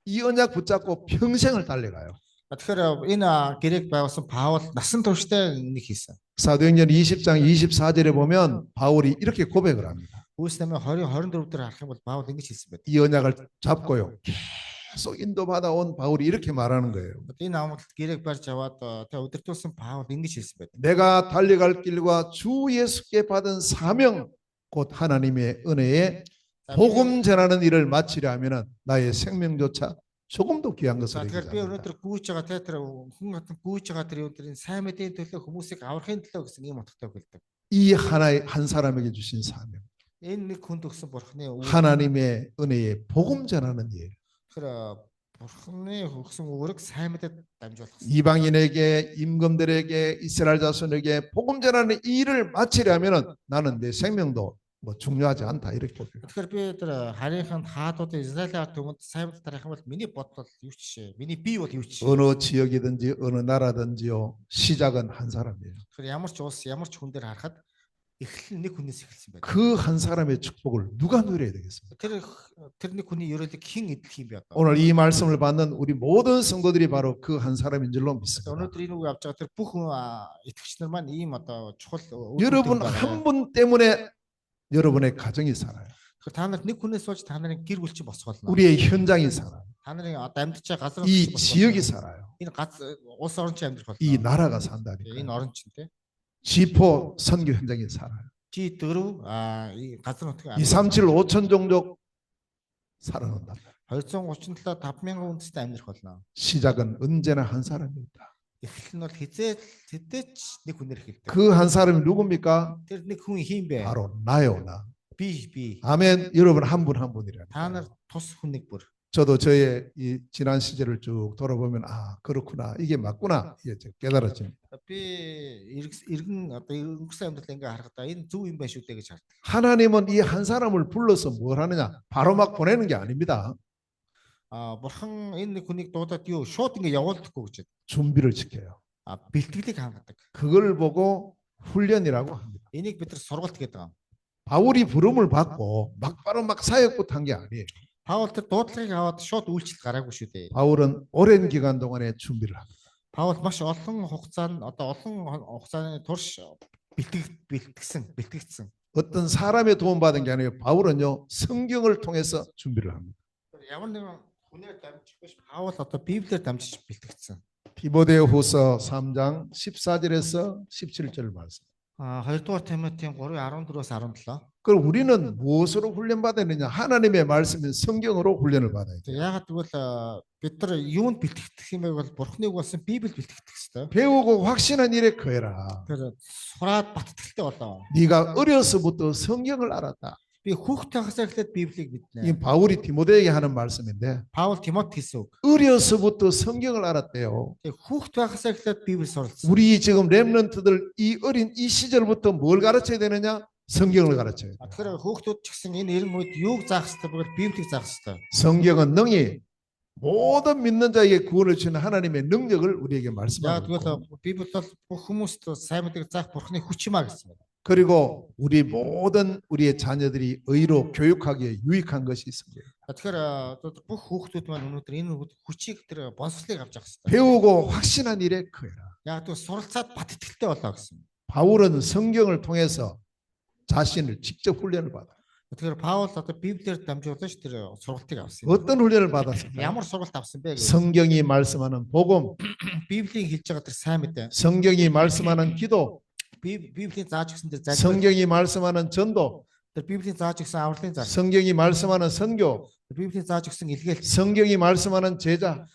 이 언약 붙잡고 평생을 달려가요. Тэгэхээр энэ гэрээг байгуулсан Паул насан туршдаа нэг хийсэн. 사도행전 20장 24절에 보면 바울이 이렇게 고백을 합니다. Үйлс намын 20-24 дээр харах юм бол Паул ингэж хэлсэн байдаг. 이 언약을 잡고요. 계속 인도받아 온 바울이 이렇게 말하는 거예요. Энэ амгалт гэрээг барьж аваад тэ удирдуулсан Паул ингэж хэлсэн байдаг. 내가 달려갈 길과 주 예수께 받은 사명 곧 하나님의 은혜에 복음 전하는 일을 마치려 하면은 나의 생명조차 조금도 귀한 것을 Тэгэхээр би 얘기합니다. өнөөдөр гүйж байгаа тэ тэр хүн хатан гүйж байгаа тэр өнөөдрийн сайн мэдээний төлөө хүмүүсийг аврахын төлөө гэсэн ийм утгатай хэлдэг. 이 하나의 한 사람에게 주신 사명, Энэ нэг хүнд өгсөн бурхны 하나님의 은혜에 복음 전하는 일. тэр бурхны өгсөн үүрэг сайн мэдээд дамжуулах. 이방인에게 임금들에게 이스라엘 자손에게 복음 전하는 이 일을 마치려면은 나는 내 생명도 뭐 중요하지 않다 이렇게 보여요. Тэгэхээр би тэр харийнханд хаадууд Израилийн ард түмэнд сайн мэдээ тарах юм бол миний бодол юу ч миний бие бол юу ч. 어느 지역이든지 어느 나라든지요 시작은 한 사람이에요. Тэгэхээр ямар ч улс ямар ч хүн дээр харахад эхлэл нэг хүнээс эхэлсэн байдаг. 그 한 사람의 축복을 누가 누려야 되겠습니까? Тэр нэг хүний ерөөлөг хэн эдлэх юм бэ одоо? 오늘 이 말씀을 받는 우리 모든 성도들이 바로 그 한 사람인 줄로 믿습니다. өнөөдөр энэ үг авч байгаа тэр бүх итгэгч нар маань ийм одоо чухал 여러분 한 분 때문에 여러분의 가정이 살아요. та нарт нэг хүнээс болж та нарын гэр бүл чинь босгоолно. 우리의 현장이 살아요. Та нарын одоо амьдарч байгаа газар 이 지역이 살아요. энэ улс орон чинь амьдрах 이 болно. 나라가 Энэ 산다니까요. орон чинь тий. 지포 선교 현장이 살아요. G4 이 газар нутгийн 237 5천 종족 살아난다. 237 5,000 үндэстэй амьдрах болно. 시작은 언제나 한 사람입니다. Эхлэл нь бол хэзээч нэг хүнээр эхэлдэг. 그 한 사람이 누굽니까? Тэр нэг хүн хин бэ? 바로 나요, 나. Би. 아멘. 여러분 한 분 한 분이라. Та нар тус хүн нэг бүр. 저도 저의 이 지난 시절을 쭉 돌아보면 아 그렇구나 이게 맞구나 이게 깨달아집니다. Би иргэн одоо өнгөрсөн амьдрал ингээ харахад энэ зөв юм байна шүү дээ гэж хардаг. 하나님은 이 한 사람을 불러서 뭘 하느냐? 바로 막 보내는 게 아닙니다. Бурхан энэ нэг хүнийг дуудаад юу шууд ингээ явуулдаггүй гэж. 준비를 지켜요. Бэлтгэлийг хангадаг. 그걸 보고 훈련이라고 합니다. Энийг бид нар сургалт гэдэг юм. 바울이 부름을 받고 막바로 막 사역부터 한 게 아니에요. Паул тэр дуудлагыг аваад шууд үйлчлэл гараагүй шүү дээ. 바울은 오랜 기간 동안에 준비를 합니다. Паул маш олон хугацааны турш бэлтгэгдсэн. 어떤 사람의 도움 받은 게 아니에요. 바울은요 성경을 통해서 준비를 합니다. Ямар нэгэн хүнээр дамжих биш Паул одоо Библиэр дамжиж бэлтгэгдсэн. 디모데후서 3장 14절에서 17절 말씀. 2 дугаар Тимотийн 3:14-17. 그럼 우리는 무엇으로 훈련받았느냐? 하나님의 말씀인 성경으로 훈련을 받아야 돼요. Яагаад гэвэл бид нар юунд бэлтгэх юм бэ бол Бурхныг болсон Библийг бэлтгэх хэрэгтэй. 배우고 확신한 일에 거해라. Тэгэхээр сураад баттгэлтэй болоо. 네가 어려서부터 성경을 알았다. Би хүүхдтэй хасаа эхлээд Библийг 이 мэднэ. 바울이 디모데에게 하는 말씀인데 Паул Тимот хэлсэн үг. 어려서부터 성경을 알았대요. Тэгээ хүүхд байхасаа эхлээд Библийг суралцсан. 우리 지금 렘넌트들 이 어린 이 시절부터 뭘 가르쳐야 되느냐? 성경을 가르쳐야 돼요. Тэгэхээр хүүхдүүд ч гэсэн энэ 90 үед юуг заах хэрэгтэй бөгөөд Библийг заах хэрэгтэй. 성경은 능히 모든 믿는 자에게 구원을 주는 하나님의 능력을 우리에게 Яагаад 말씀하고 있고, гэвэл Библи бол бүх хүмүүст сайн мэдгийг заах Бурхны хүч юм а гэсэн байна. 그리고 우리 모든 우리의 자녀들이 의로 교육하기에 유익한 것이 있습니다. Тэгэхээр бүх хүүхдүүд маань өнөөдөр энэ хүчийг тэр боловсролыг авч явах хэрэгтэй. 배우고 확신한 일에 거해라. Яг тэгвэл суралцаад бат итгэлтэй болоо гэсэн. 바울은 성경을 통해서 자신을 직접 훈련을 받아. Тэгэхээр Паул одоо Библиэр дамжуулж тэр сургалтыг авсан. 어떤 훈련을 받았을까? Ямар сургалт авсан бэ гэж. 성경이 말씀하는 복음, Библийн хэлж байгаа тэр сайн мэдээ. 성경이 말씀하는 기도, Библийн зааж өгсөн тэр залбирал, 성경이 말씀하는 전도, тэр Библийн зааж өгсөн авралын зар, 성경이 말씀하는 선교, Библийн зааж өгсөн илгээл, 성경이 말씀하는 제자,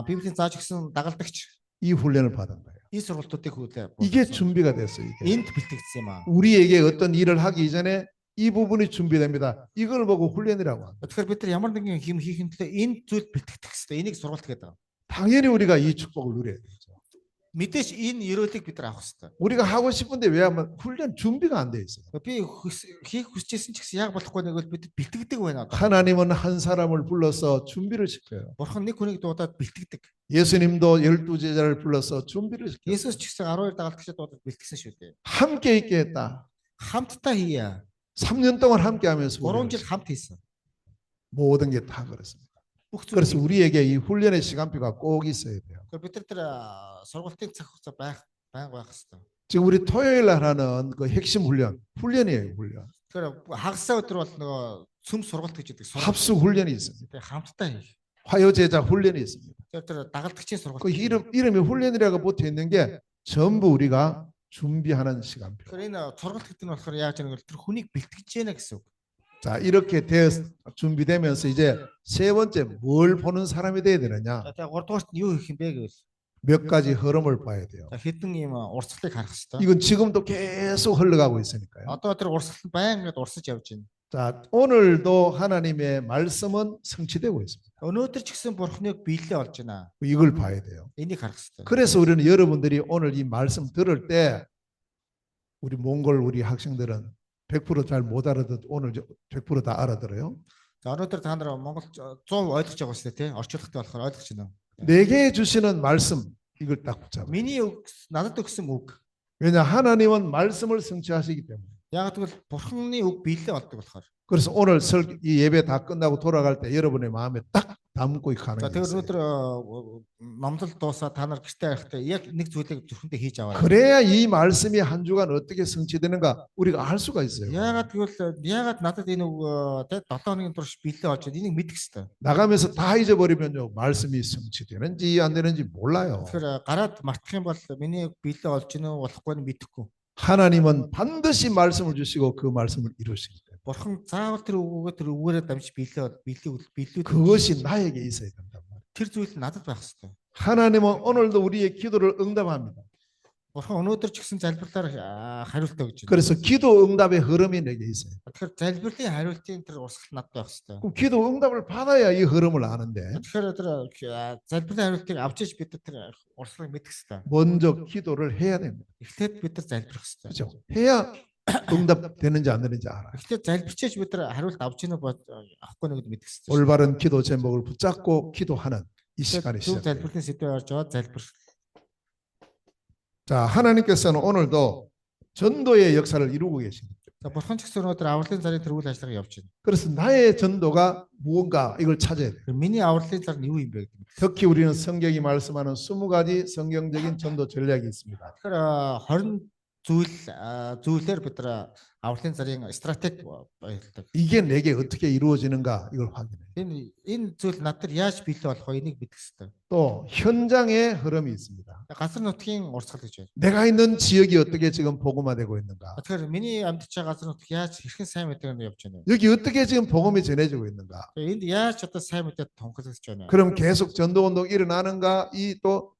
Библийн зааж өгсөн дагалдагч 이 훈련을 받은 거예요. 이 сургалтуудыг хүлээ. 이게 준비가 됐어요. 이게. Энд бэлтгэгдсэн юм аа. 우리에게 어떤 일을 하기 전에 이 부분이 준비됩니다. 이걸 보고 훈련이라고 합니다. Тэгэхээр бид нар ямар нэгэн хэм хийхин төлөө энэ зүйл бэлтгэх хэрэгтэй. Энийг сургалт гэдэг. 당연히 우리가 이 축복을 누려야 되죠. Мэдээж энэ ерөөлийг бид нар авах хэрэгтэй. 우리가 하고 싶은데 왜 하면 훈련 준비가 안 돼 있어요. Би хийх хүсэжсэн ч гэсэн яг болохгүй нэг бол бид бэлтгэдэг байна одоо. 하나님은 한 사람을 불러서 준비를 시켜요. Бурхан нэг хүнийг дуудаад бэлтгэдэг. 예수님도 12제자를 불러서 준비를 시켜요. Есүс ч гэсэн 12 дагалдагчид дуудаад бэлтгэсэн шүү дээ. 함께 있게 했다. Хамтдаа хийя. 3년 동안 함께 하면서 3 훈련을 жил хамт хийсэн. 모든 게 다 그렇습니다. Бүх зүйл. 그래서 우리에게 이 훈련의 시간표가 꼭 있어야 돼요. бид нар тэр сургалтын цаг хугацаа байх хэрэгтэй. 지금 우리 토요일 날 하는 그 핵심 훈련이에요, 훈련. Тэгэхээр хагасаа өдөр бол нөгөө цөм сургалт гэж үүдэг. 합수 훈련이 있습니다. Тэгээ хамтдаа хийх. 화요제자 훈련이 있습니다. Тэр дагалдагчийн сургалт. 그 이름이 훈련이라고 붙어 있는 게 전부 우리가 준비하는 시간표. Тэгэхээр энэ сургалт гэдэг нь болохоор яаж яах вэ? Тэр хүнийг бэлтгэж яана гэсэн үг. 자, 이렇게 준비되면서 이제 세 번째 뭘 보는 사람이 돼야 되느냐? За тэгээ 3 дугаарт нь юу хийх юм бэ гэвэл 몇 가지 흐름을 봐야 돼요. хэдэн ийм урсгалыг харах хэрэгтэй. 이건 지금도 계속 흘러가고 있으니까요. Одоо тэр урсгал нь байнга урсаж явж байна. 자, 오늘도 하나님의 말씀은 성취되고 있습니다. Өнөөдөр ч гэсэн Бурхныг биелээ болж байна. 이걸 봐야 돼요. Энийг харах хэрэгтэй. 그래서 우리는 여러분들이 오늘 이 말씀 들을 때 우리 몽골 우리 학생들은 100% 잘 못 알아듣 오늘 100% 다 알아들어요. За өнөөдөр та нар Монгол 100% ойлгож байгаа шүү дээ, тий? Орчуулгатай болохоор ойлгож байна. 내게 주시는 말씀 이걸 딱 붙잡아. Миний надад өгсөн үг. 왜냐 하나님은 말씀을 성취하시기 때문에. Яг тэгвэл Бурхны үг биелээ болдог болохоор. 그래서 오늘 이 예배 다 끝나고 돌아갈 때 여러분의 마음에 딱 담고 가는 За 게 тэгэхээр 있어요. өнөөдөр номлол дуусаа та нар гэртээ байхдаа яг нэг зүйлийг зүрхэндээ хийж аваа. 그래야 이 말씀이 한 주간 어떻게 성취되는가 우리가 알 수가 있어요. Яагаад гэвэл яагаад надад энэ үг тий 7 хоногийн турш биелээ болж байна. Энийг мэдэх хэрэгтэй. 나가면서 다 잊어버리면요 말씀이 성취되는지 안 되는지 몰라요. Тэгэхээр гараад мартах юм бол миний үг биелээ болж гинэ болохгүй нь мэдэхгүй. 하나님은 반드시 말씀을 주시고 그 말씀을 이루시기 때문에 Бурхан заавал тэр үгөө тэр үгээрээ дамж биелээ 그것이 나에게 있어야 된단 말이에요. тэр зүйл нь надад байх хэрэгтэй. 하나님은 오늘도 우리의 기도를 응답합니다. Бурхан өнөөдөр ч гэсэн залбирлаар хариултаа гэж байна. 그래서 기도 응답의 흐름이 내게 있어요. Тэгэхээр залбирлын хариултын тэр урсгал надад байх хэрэгтэй. 그럼 기도 응답을 받아야 이 흐름을 아는데 Тэгэхээр тэр залбирлын хариултыг авч иж бид тэр урсгалыг мэдэх хэрэгтэй. 먼저 기도를 해야 됩니다. Эхлээд бид нар залбирх хэрэгтэй. 그렇죠? 해야 응답되는지 안 되는지 알아. Эхлээд залбирчээж бид нар хариулт авч ийнэ авахгүй нэгд мэдэх хэрэгтэй. 올바른 기도 제목을 붙잡고 기도하는 이 시간이 Зөв 시작돼요. залбирлын сэдвээр орж аваад залбир. 자, 하나님께서는 오늘도 전도의 역사를 이루고 계십니다. За бурхан ч гэсэн өнөөдөр авралын зарын тэр үйл ажиллагаа явж байна. 그래서 나의 전도가 무언가 이걸 찾아야 돼요. Миний авралын зар нь юу юм бэ гэдэг. 특히 우리는 성경이 말씀하는 20가지 성경적인 전도 전략이 있습니다. Тэгэхээр зүйлээр бид нар авралын зарын стратеги баярладаг. 이게 내게 어떻게 이루어지는가 이걸 확인해. Энэ зүйл над дээр яаж биелээ болох вэ? Энийг мэдэх хэрэгтэй. 또 현장의 흐름이 있습니다. Газар нутгийн урсгал гэж байна. 내가 있는 지역이 어떻게 지금 복음화되고 있는가? Тэгэхээр миний амьдарч байгаа газар нутг яаж хэрхэн сайн мэдээнд явж байна вэ? 여기 어떻게 지금 복음이 전해지고 있는가? Энд яаж одоо сайн мэдээ тунхаглаж байна вэ? 그럼 계속 전도운동 일어나는가? 이 또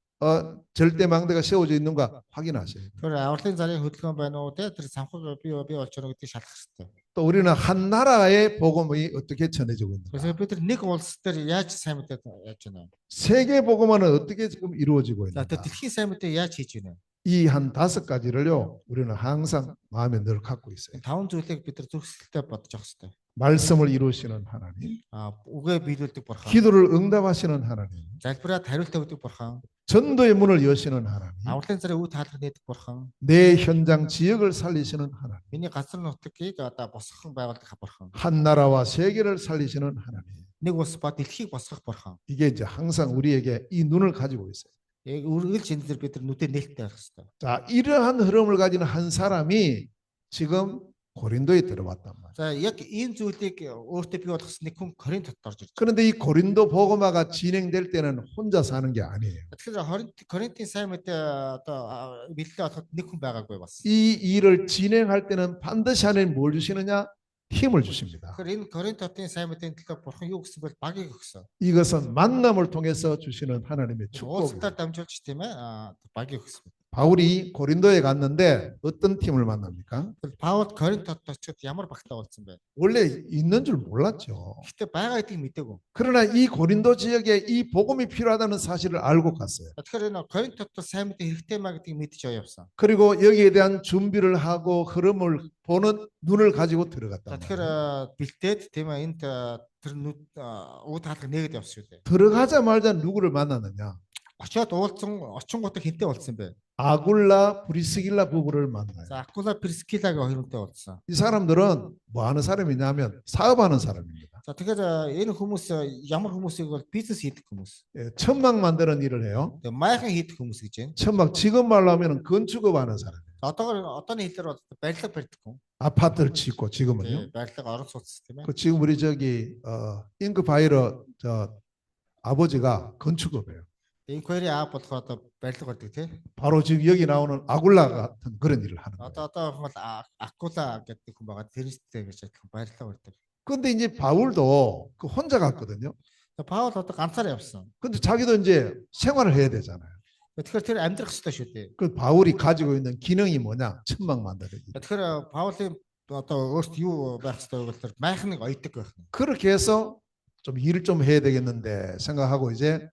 절대 망대가 세워져 있는가 확인하셔야 돼요. Тэр авралын зарын хөдөлгөөн байна уу те тэр самхаг бий болж байгаа гэдгийг шалгах хэрэгтэй. 또 우리는 한 나라의 복음이 어떻게 전해지고 있는가? 그래서 бид нар нэг улс дээр яаж сайн мэдээ яаж байна вэ? 세계 복음화는 어떻게 지금 이루어지고 За 있는가? тэр дэлхийн сайн мэдээ яаж хийж байна вэ? 이 한 5가지를요 우리는 항상 마음에 늘 갖고 있어요. Таван зүйлийг бид нар зүрхсэлтэй бодож авах хэрэгтэй. 말씀을 이루시는 하나님, Үгээ биелүүлдэг бурхан, 기도를 응답하시는 하나님, залбираад хариултаа өгдөг бурхан, 전도의 문을 여시는 하나님, авралын зарын үе таалах нээдэг бурхан, 내 현장 지역을 살리시는 하나님, миний газар нутгийг одоо босгохон байгуулдаг бурхан, 한 나라와 세계를 살리시는 하나님. нэг улс ба дэлхийг босгох бурхан. 이게 이제 항상 우리에게 이 눈을 가지고 있어요. Яг үргэлж энэ дээр бид нар нүдэ нээлттэй байх хэрэгтэй. 자, 이러한 흐름을 가진 한 사람이 지금 고린도에 들어왔단 말이에요. За яг энэ зүйлийг өөртөө бий болгосон нэг хүн Коринт хотод орж ирж байна. 그런데 이 고린도 복음화가 진행될 때는 혼자 사는 게 아니에요. Тэгэхээр Коринтын сайн мэдээ одоо бэлээ болоход нэг хүн байгаагүй бас. 이 일을 진행할 때는 반드시 하나님 뭘 주시느냐? 힘을 주십니다. Тэгэхээр энэ Коринт хотын сайн мэдээний төлөө бурхан юу гэсэн бол багийг өгсөн. 이것은 만남을 통해서 주시는 하나님의 축복이에요. уулзалтаар дамжуулж тийм ээ багийг өгсөн. 바울이 고린도에 갔는데 어떤 팀을 만납니까? Паул Коринт хотод очиод ямар багтаа уулзсан бэ? 원래 있는 줄 몰랐죠. Гэтэ байгаа гэдгийг мэдээгүй. 그러나 이 고린도 지역에 이 복음이 필요하다는 사실을 알고 갔어요. Тэгэхээр энэ Коринт хотод сайн мэдээ хэрэгтэй маа гэдгийг мэдж явсан. 그리고 여기에 대한 준비를 하고 흐름을 보는 눈을 가지고 들어갔다. Тэгэхээр бэлтээд тийм ээ энд тэр үе таалах нээгээд явсан шүү дээ. 들어가자마자 누구를 만나느냐? Очоод очингуудаа хинтээ уулзсан бэ? 아굴라 브리스길라 부부를 만나요. За Акула Прискилагийн хоёрынтай уулзсан. 이 사람들은 뭐 하는 사람이냐면 사업하는 사람입니다. За тэгэхээр энэ хүмүүс ямар хүмүүсийг бол бизнес хийдэг хүмүүс. 예, 천막 만드는 일을 해요. Тэгээ майхан хийдэг хүмүүс гэж байна. 천막 지금 말로 하면 건축업하는 사람이에요. Одооний хэлээр бол барилга барьдаг хүн. 아파트를 짓고 지금은요. Тэгээ барилга орон сууц тийм ээ. 그 지금 우리 저기 잉크바이러 저 아버지가 건축업이에요. Инквери аап болохоор одоо барилга барьдаг тийм. 바로 지금 여기 나오는 아굴라 같은 그런 일을 하는 거예요. Одоо бол Акула гэдэг хүн байгаа. Тэрнтэй гэж адилхан барилга барьдаг. 근데 이제 바울도 그 혼자 갔거든요. Паул одоо ганцаараа явсан. 근데 자기도 이제 생활을 해야 되잖아요. Тэгэхээр тэр амьдрах хэрэгтэй шүү дээ. 그 바울이 가지고 있는 기능이 뭐냐? 천막 만들기. Тэгэхээр Паулын одоо өөрт юу байх хэрэгтэй вэ гэхээр майхныг ойдог байх. 그렇게 해서 좀 일을 좀 해야 되겠는데 생각하고 이제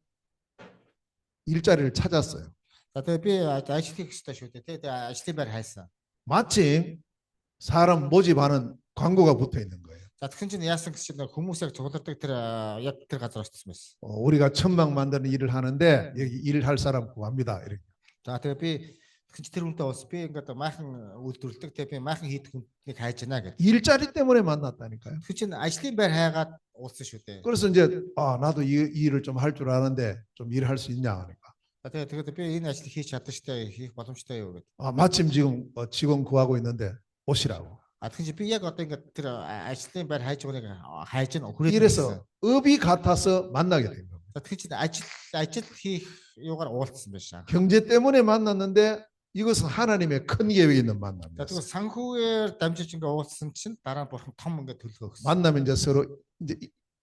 일자리를 찾았어요. За тэгээ би ажил хийх хэрэгтэй шүү дээ. Тэгээ ажлын байр хайсан. 마침 사람 모집하는 광고가 붙어 있는 거예요. За тэгсэн чинь яасан гэж чинь хүмүүсийг цуглардаг тэр яг тэр газар очсон байсан. 우리가 천막 만드는 일을 하는데 여기 일할 사람 구합니다. 이렇게. За тэгээ би тэгсэн чинь тэр хүнтэй уулз би ингээд майхан үйлдвэрлэдэг тэгээ би майхан хийдэг хүнийг хайж байна гэдэг. 일자리 때문에 만났다니까요. тэгсэн чинь ажлын байр хайгаад уулзсан шүү дээ. 그래서 이제 나도 이 일을 좀 할 줄 아는데 좀 일할 수 있냐 하니까. За тэгээд би энэ ажлыг хийж чадсан штэ хийх боломжтой юу гэдэг. 마침 지금 직원 구하고 있는데 오시라고. тэгсэн чинь би яг одоо ингээд тэр ажлын байр хайж байгааг хайж н хүрээд. 이래서 업이 같아서 만나게 된 겁니다. За тэгсэн чинь ажил хийх юугаар уулзсан байсан. 경제 때문에 만났는데 이것은 하나님의 큰 계획이 있는 За 만남이었어요. тэгвэл санхүүгээр дамжиж ингээд уулзсан чинь дараа нь бурхан том ингээд төлгөө өгсөн. 만나면 이제 서로 이제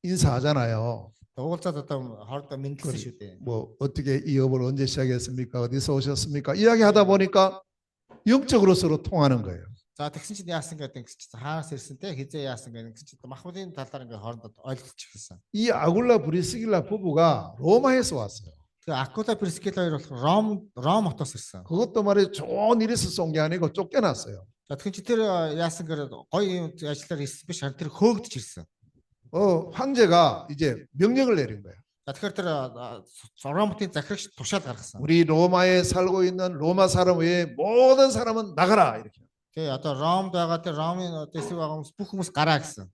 인사하잖아요. уулзаад одоо хоорондоо мэдлсэн шүү дээ. 뭐 어떻게 이 업을 언제 시작했습니까? 어디서 오셨습니까? 이야기하다 보니까 영적으로 서로 통하는 거예요. За тэгсэн чинь яасан гэдэг гэсэн чинь хаанаас ирсэн те хизээ яасан гэдэг гэсэн чинь махбодын талаар ингээд хоорондоо ойлголцож эхэлсэн. 이 아굴라 브리스길라 부부가 로마에서 왔어요. Тэгээ Акула Прискила хоёр болох Ром хотоос ирсэн. 그것도 말이에요. 좋은 일이 있어서 온 게 아니고 쫓겨났어요. За тэгсэн чинь тэр яасан гэхээр гоё ажиллаар ирсэн биш харин тэр хөөгдөж ирсэн. 황제가 이제 명령을 내린 거예요. За тэгэхээр тэр Ромын захирагч тушаал гаргасан. 우리 로마에 살고 있는 로마 사람 외에 모든 사람은 나가라 이렇게. Тэгээ одоо Ромд байгаа тэр Ромын дэсэг байгаа хүмүүс бүх хүмүүс гараа гэсэн.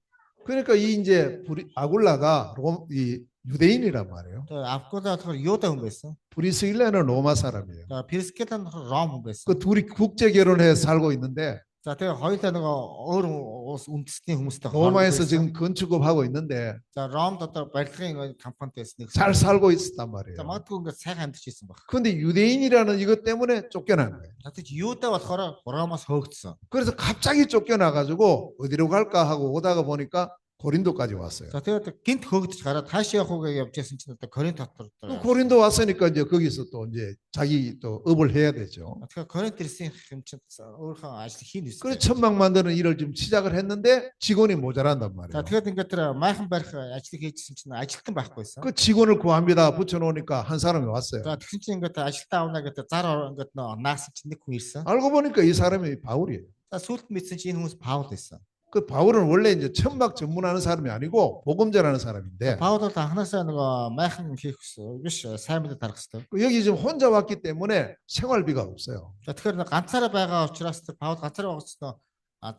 그러니까 이 이제 아굴라가 이 유대인이란 말이에요. Тэгээ Авгула болохоор Юда хүн байсан. 브리스길라는 로마 사람이에요. За Прискила нь болохоор Ром хүн байсан. 그 둘이 국제 결혼해 살고 있는데 За тэгээ хоёулаа нөгөө өөр улс үндэстний хүмүүстэй 로마에서 지금 건축업 하고 있는데 За Ромд одоо барилгын компанид байсан нэг. 잘 살고 있었단 말이에요. За магадгүй ингээд сайхан амьдарч ирсэн баг. 그런데 유대인이라는 이것 때문에 쫓겨난 거예요. За тэгж Юда болохоор Ромоос хөөгдсөн. 그래서 갑자기 쫓겨나가지고 어디로 갈까 하고 오다가 보니까 고린도까지 왔어요. За тэгээд гинт хөөгдөж гараад хаашаа явах вэ явж ясан чинь одоо Коринт дотор. 또 고린도 왔으니까 이제 거기서 또 이제 자기 또 업을 해야 되죠. Тэгэхээр Коринт ирсэн юм чинь өөрийнхөө ажил хийн 그래 үстэй. 천막 만드는 일을 지금 시작을 했는데 직원이 모자란단 За 말이에요. тэгээд ингээд тэр майхан барих ажлыг хийжсэн чинь ажилтан байхгүй байсан. 그 직원을 구합니다. 붙여놓으니까 한 사람이 왔어요. За тэгсэн чинь ингээд ажилтаа авна гэдэг зар ингээд наасан чинь нэг хүн ирсэн. 알고 보니까 이 사람이 바울이에요. За сүүлд мэдсэн чинь энэ хүмүүс Паул байсан. 그 바울은 원래 이제 천막 전문하는 사람이 아니고 복음 전하는 사람인데 Паул бол анханасаа нөгөө майхан хийх биш сайн мэдээ тарах хэрэгтэй. 그 여기 지금 혼자 왔기 때문에 생활비가 없어요. За тэгэхээр ганцаараа байгаа учраас тэр Паул ганцаараа байгаа учраас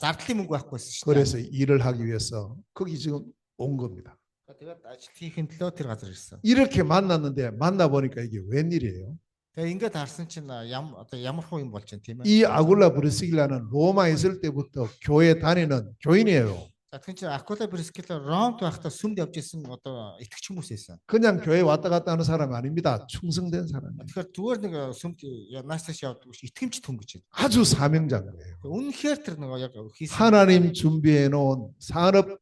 зардлын мөнгө байхгүй байсан шүү дээ. 그래서 일을 하기 위해서 거기 지금 온 겁니다. Тэгээд ажил хийхин төлөө тэр газар ирсэн. 이렇게 만났는데 만나 보니까 이게 웬일이에요? Тэгээ ингээд харсан чинь одоо ямар хуу юм болж байна тийм ээ. 이 아굴라 브리스길라는 로마에 있을 때부터 교회 다니는 교인이에요. За тэгэхээр чинь Акула Прискила Ромд байхдаа сүмд явж исэн одоо итгэж хүмүүс байсан. 그냥 교회 왔다 갔다 하는 사람이 아닙니다. 충성된 사람이에요. Тэгэхээр зүгээр нэг сүмд наасаас явдаг биш итгэмжт хүн гэж байна. 아주 사명자인 거예요. Үнэхээр тэр нөгөө яг хийсэн. 하나님 준비해 놓은 산업,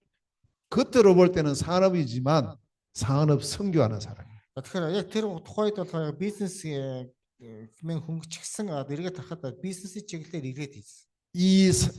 겉으로 볼 때는 산업이지만 산업 선교하는 사람이에요. Тэгэхээр яг тэр тухайд болохоор бизнес хэмээн хөнгөчгсөн эргээд харахад бизнесийн чиглэлээр ирээд хийсэн.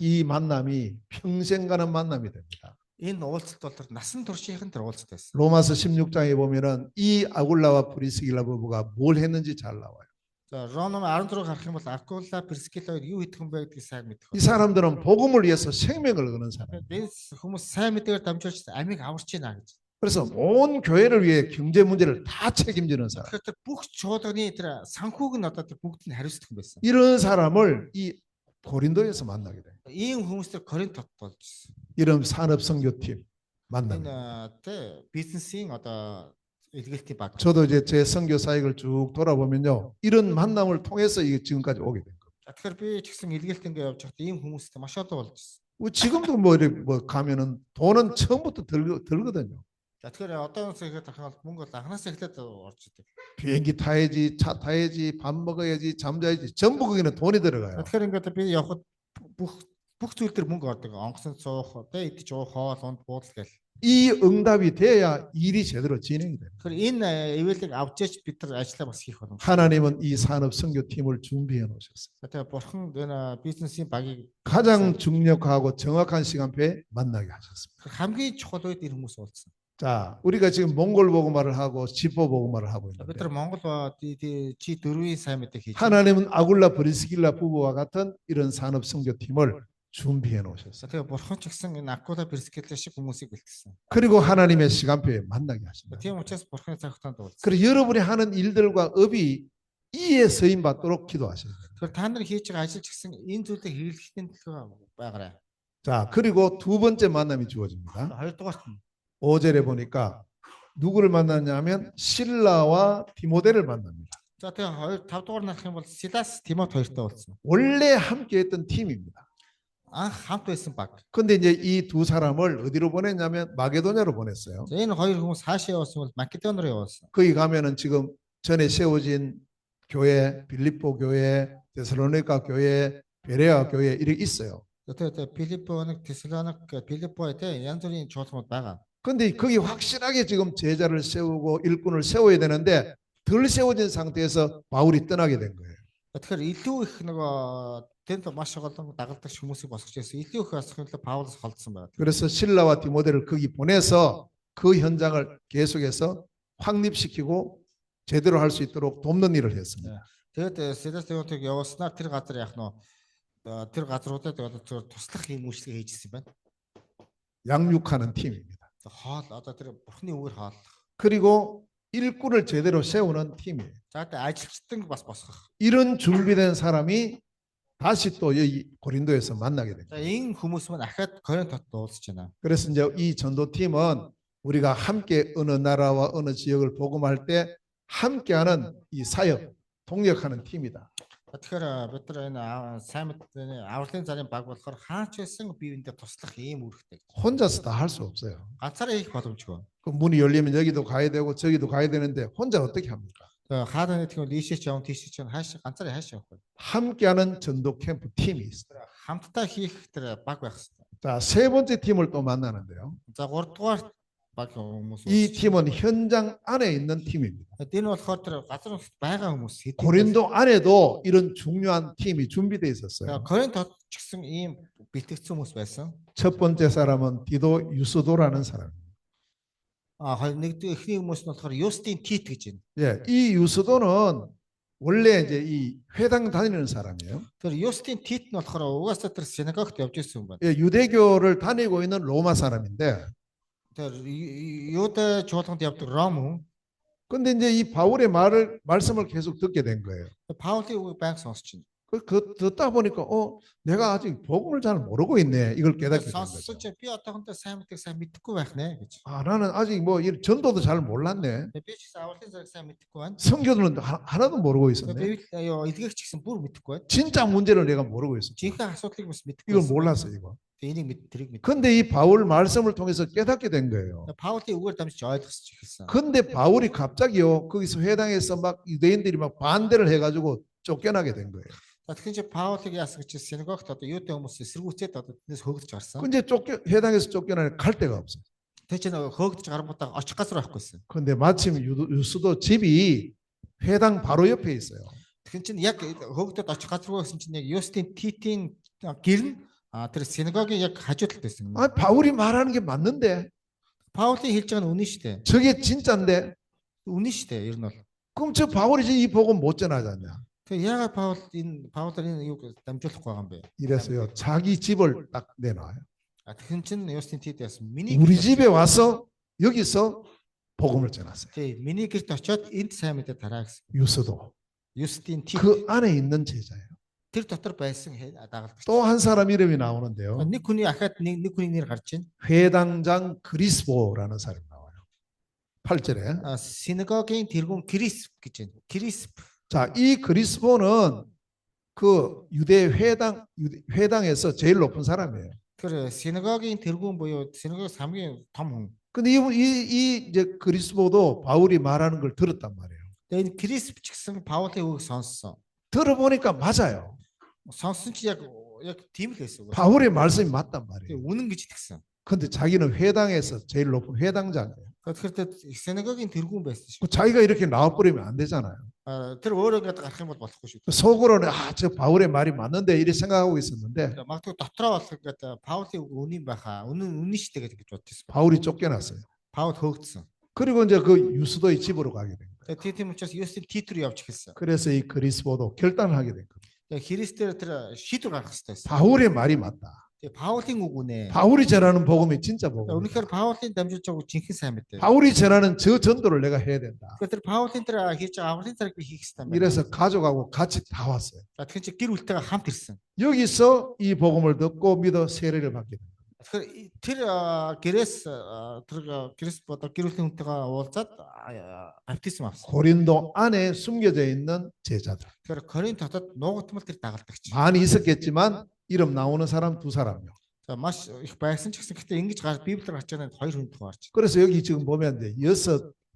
이 만남이 평생 가는 만남이 됩니다. Энэ уулзалт бол тэр насан туршийнхэн тэр уулзалт байсан. 로마서 16장에 보면은 이 아굴라와 브리스길라 부부가 뭘 했는지 잘 나와요. За Ром 16 гарах юм бол Акула Прискила юу хийх юм бэ гэдгийг сайн мэдэх. 이 사람들은 복음을 위해서 생명을 거는 사람. Энэ хүмүүс сайн мэдээгээр дамжуулж амийг аварч байна гэж. 그래서 온 교회를 위해 경제 문제를 다 책임지는 사람. Тэгэхээр тэр бүх чуулганы тэр санхүүг нь одоо тэр бүгд нь хариуцдаг юм байсан. 이런 사람을 이 고린도에서 만나게 돼요. Ийм хүмүүс тэр Коринт болж ирсэн. 이런 산업 선교팀 만납니다. Энэ тэ бизнесийн одоо илгээлтийн баг. 저도 이제 제 선교 사역을 쭉 돌아보면요, 이런 만남을 통해서 이게 지금까지 오게 된 거예요. За тэгэхээр би ч гэсэн илгээлт ингээ явж байхдаа ийм хүмүүстэй маш олон болж ирсэн. 지금도 뭐 이렇게 뭐 가면은 돈은 처음부터 들거든요. За тэгэхээр одоо үс ихэд ахын бол мөнгө бол анханасаа эхлээд орж идэг. 비행기 타야지, 차 타야지, 밥 먹어야지, 잠자야지, 전부 거기는 돈이 들어가요. Тэгэхээр ингээд би явхад бүх зүйл төр мөнгө ордог. Онгоцон суух, тэ идэж уух, хоол, унд буудал гэл. 이 응답이 돼야 일이 제대로 진행이 돼요. Тэгэхээр энэ ивэлийг авчиж бид нар ажиллаа бас хийх болно. 하나님은 이 산업 선교팀을 준비해 놓으셨어요. Тэгээ бурхан энэ бизнесийн багийг 가장 중력하고 정확한 시간표에 만나게 하셨습니다. хамгийн чухал үед энэ хүмүүс уулзсан. 자, 우리가 지금 몽골 복음화를 하고 지포 복음화를 하고 Бид нар 있는데 Монгол чи дөрвийн сайн мэдээ хийж. 하나님은 아굴라 브리스길라 부부와 같은 이런 산업 선교팀을 준비해 놓으셨어요. Тэгээ бурхан ч гэсэн энэ Акула Прискила шиг хүмүүсийг бэлтгэсэн. 그리고 하나님의 시간표에 만나게 하십니다. Тийм учраас бурханы цаг хугацаанд уулзсан. 그리고 여러분이 하는 일들과 업이 이에 쓰임 받도록 기도하셔야 돼요. Тэгэхээр та нар хийж байгаа ажил ч гэсэн энэ зүйлийг хэрэглэхийн төлөө байгаарай. 자, 그리고 두 번째 만남이 주어집니다. Хоёрдугаарт нь 5절에 보니까 누구를 만났냐면 실라와 디모데를 만납니다. за тэгээ 5 дугаар нарах юм бол Силас Тимот хоёртой уулзсан. 원래 함께 했던 팀입니다. Анх хамт байсан баг. 근데 이제 이 두 사람을 어디로 보냈냐면 마게도냐로 보냈어요. За энэ хоёр хүмүүс хаашаа явуулсан бол Македон руу явуулсан. 거기 가면은 지금 전에 세워진 교회, 빌립보 교회, 데살로니가 교회, 베레아 교회 이렇게 있어요. Тэгээ Филиппоник, Тессалоник, Филиппо тэ янз бүрийн чуулганууд байгаа. 근데 거기 확실하게 지금 제자를 세우고 일꾼을 세워야 되는데 덜 세워진 상태에서 바울이 떠나게 된 거예요. Тэгэхээр илүү их нөгөө тэнд маш олон дагалдагч хүмүүсийг босгож ирсэн. Илүү их босгохын төлөө Паулс холдсон байна. 그래서 실라와 디모데를 거기 보내서 그 현장을 계속해서 확립시키고 제대로 할 수 있도록 돕는 일을 했습니다. Тэгээд Силас Тимотиг явуулснаар тэр газар яг нөө тэр газруудад туслах юм үйлчлэг хийжсэн байна. 양육하는 팀입니다. Хоол одоо тэр бурхны үгээр хооллох. 그리고 일꾼을 제대로 세우는 팀이에요. За тэгээд ажилчдаг бас босгох. 이런 준비된 사람이 다시 또 여기 고린도에서 만나게 됩니다. За энэ хүмүүс маань ахаад Коринт хотод уулзж байна. 그래서 이제 이 전도팀은 우리가 함께 어느 나라와 어느 지역을 복음할 때 함께하는 이 사역, 동력하는 팀이다. Тэгэхээр бид нар энэ сайн мэдээ авралын зарын баг болохоор хаач байсан биеиндээ туслах ийм үүрэгтэй. 혼자서 다 할 수 없어요. ганцаараа хийх боломжгүй. 그 문이 열리면 여기도 가야 되고 저기도 가야 되는데 혼자 어떻게 합니까? Хаадаа нэг тэгвэл ийшээ ч явна тийшээ ч явна хааш ганцаараа хааш явах вэ? 함께하는 전도 캠프 팀이 있어요. Хамтдаа хийх тэр баг байх хэрэгтэй. 자, 세 번째 팀을 또 만나는데요. За 3 дугаар баг хүмүүс. 이 팀은 현장 안에 있는 팀입니다. Энэ болохоор тэр газар нутагт байгаа хүмүүс хэдий. 고린도 안에도 이런 중요한 팀이 준비되어 있었어요. Коринт хот ч гэсэн ийм бэлтгэгдсэн хүмүүс байсан. 첫 번째 사람은 디도 유스도라는 사람입니다. Нэгдүгээр эхний хүмүүс нь болохоор Юстин Тит гэж байна. 예, 이 유스도는 원래 이제 이 회당 다니는 사람이에요. Тэр Юстин Тит нь болохоор угаасаа тэр синагогт явж ирсэн хүн байна. 예, 유대교를 다니고 있는 로마 사람인데, Тэр Юудэ чуулганд явдаг Ром хүн. 근데 이제 이 바울의 말씀을 계속 듣게 된 거예요. Паулийн үгийг байнга сонсч байна. 그 듣다 보니까 내가 아직 복음을 잘 모르고 있네. 이걸 깨닫게 된 거죠. Сонсож би одоохондоо сайн мэдээ сайн мэдэхгүй байх нэ гэж. 나는 아직 뭐 이 전도도 잘 몰랐네. Би ч гэсэн авралын зэрэг сайн мэдэхгүй байна. 성경은 하나도 모르고 있었네. Би илгээгч гэсэн бүр мэдэхгүй байна. 진짜 문제를 내가 모르고 있어. Жинхэнэ асуудлыг бас мэдэхгүй. 이걸 몰랐어 이거. Энийг тэрийг мэд. 근데 이 바울 말씀을 통해서 깨닫게 된 거예요. Паулийн үгээр дамжиж ойлгосч эхэлсэн. 근데 바울이 갑자기요 거기서 회당에서 막 유대인들이 막 반대를 해가지고 쫓겨나게 된 거예요. Тэгэхээр чи Паулыг яасан гэж синагогт одоо юутай хүмүүс эсэргүүцээд одоо тэндээс хөөгдөж гарсан. 근데 회당에서 쫓겨나니 갈 데가 없어요. Тэ чи нөгөө хөөгдөж гарангуудаа очих газар байхгүй байсан. 근데 마침 유수도 집이 회당 바로 옆에 있어요. Тэгэхээр чин яг хөөгдөд очих газар байсан чинь яг Юстин Титийн гэр нь тэр синагогийн яг хажуу талд байсан. 아, 바울이 말하는 게 맞는데 Паулийн хэлж байгаа нь үнэн шүү дээ. 저게 진짜인데 Үнэн шүү дээ. Ер нь бол. 그럼 저 바울이 이 복음 못 전하잖냐. Тэгээ яагаад Паулаар энэ юуг дамжуулахгүй байгаа юм бэ? 이래서요 자기 집을 딱 내놔요. Тэгэхээр чин Юстин Тит яасан. 우리 집에 와서 여기서 복음을 전하세요. Тий, миний гэрт очиод энд сайн мэдээ тараа гэсэн. 유수도 Юстин Тит 그 안에 있는 제자예요. тэр дотор байсан дагалдагч. 또 한 사람 이름이 나오는데요. Нэг хүний ахаад нэг хүний нэр гарч байна. 회당장 그리스보라는 사람이 나와요. 8절에. Синагогийн тэргүүн Крисп гэж байна. Крисп. 자, 이 그리스보는 그 유대 회당에서 제일 높은 사람이에요. Тэр синагогийн тэргүүн буюу синагогс хамгийн том хүн. 근데 이 이제 그리스보도 바울이 말하는 걸 들었단 말이에요. Тэгээ энэ Крисп ч гэсэн Паулийн үгийг сонссон. 들어보니까 맞아요. Сонссон чи яг тийм л байсан. 바울의 말씀이 맞단 말이에요. Тэгээ үнэн гэж итгэсэн. 근데 자기는 회당에서 제일 높은 회당장이에요. Тэгэхээр синагогийн тэргүүн байсан шүү. 자기가 이렇게 나와버리면 안 되잖아요. Тэр өөрөө ингээд гарах юм бол болохгүй шүү. 속으로는 저 바울의 말이 맞는데 이렇게 생각하고 있었는데 Магадгүй дотроо болох ингээд Паулийн үг үнэн байхаа. Үнэн шүү дээ гэж бодчихсон. 바울이 쫓겨났어요. Паул хөөгдсөн. 그리고 이제 그 유수도의 집으로 가게 된 거예요. Тийм учраас Юстин Тит рүү явж эхэлсэн. 그래서 이 그리스보도 결단을 하게 된 겁니다. Тэгээ Христээр тэр шийдвэр гаргах хэрэгтэй байсан. 바울의 말이 맞다. Тэгээ Паулийн үг үнэ. 바울이 전하는 복음이 진짜 복음. Үнэхээр Паулийн дамжуулж байгаа жинхэнэ сайн мэдээ. 바울이 전하는 저 전도를 내가 해야 된다. Тэгэхээр тэр Паулийн тэр хийж байгаа авралын цариг би хийх хэрэгтэй байна. 이래서 가족하고 같이 다 왔어요. Тэгэхээр чи гэр бүлтэйгээ хамт ирсэн. 여기서 이 복음을 듣고 믿어 세례를 받게 됩니다. Тэгэхээр тэр гэрээс тэр Крисп одоо гэр бүлийн хүнтэйгээ уулзаад баптизм авсан. 고린도 안에 숨겨져 있는 제자들. Тэгэхээр Коринт хотод нуугдмал тэр дагалдагч. 많이 있었겠지만 이름 나오는 사람 두 사람요. За маш их байсан ч гэсэн гэхдээ ингэж Библиэр гарч байгаа нь хоёр хүн гарч. 그래서 여기 지금 보면 이제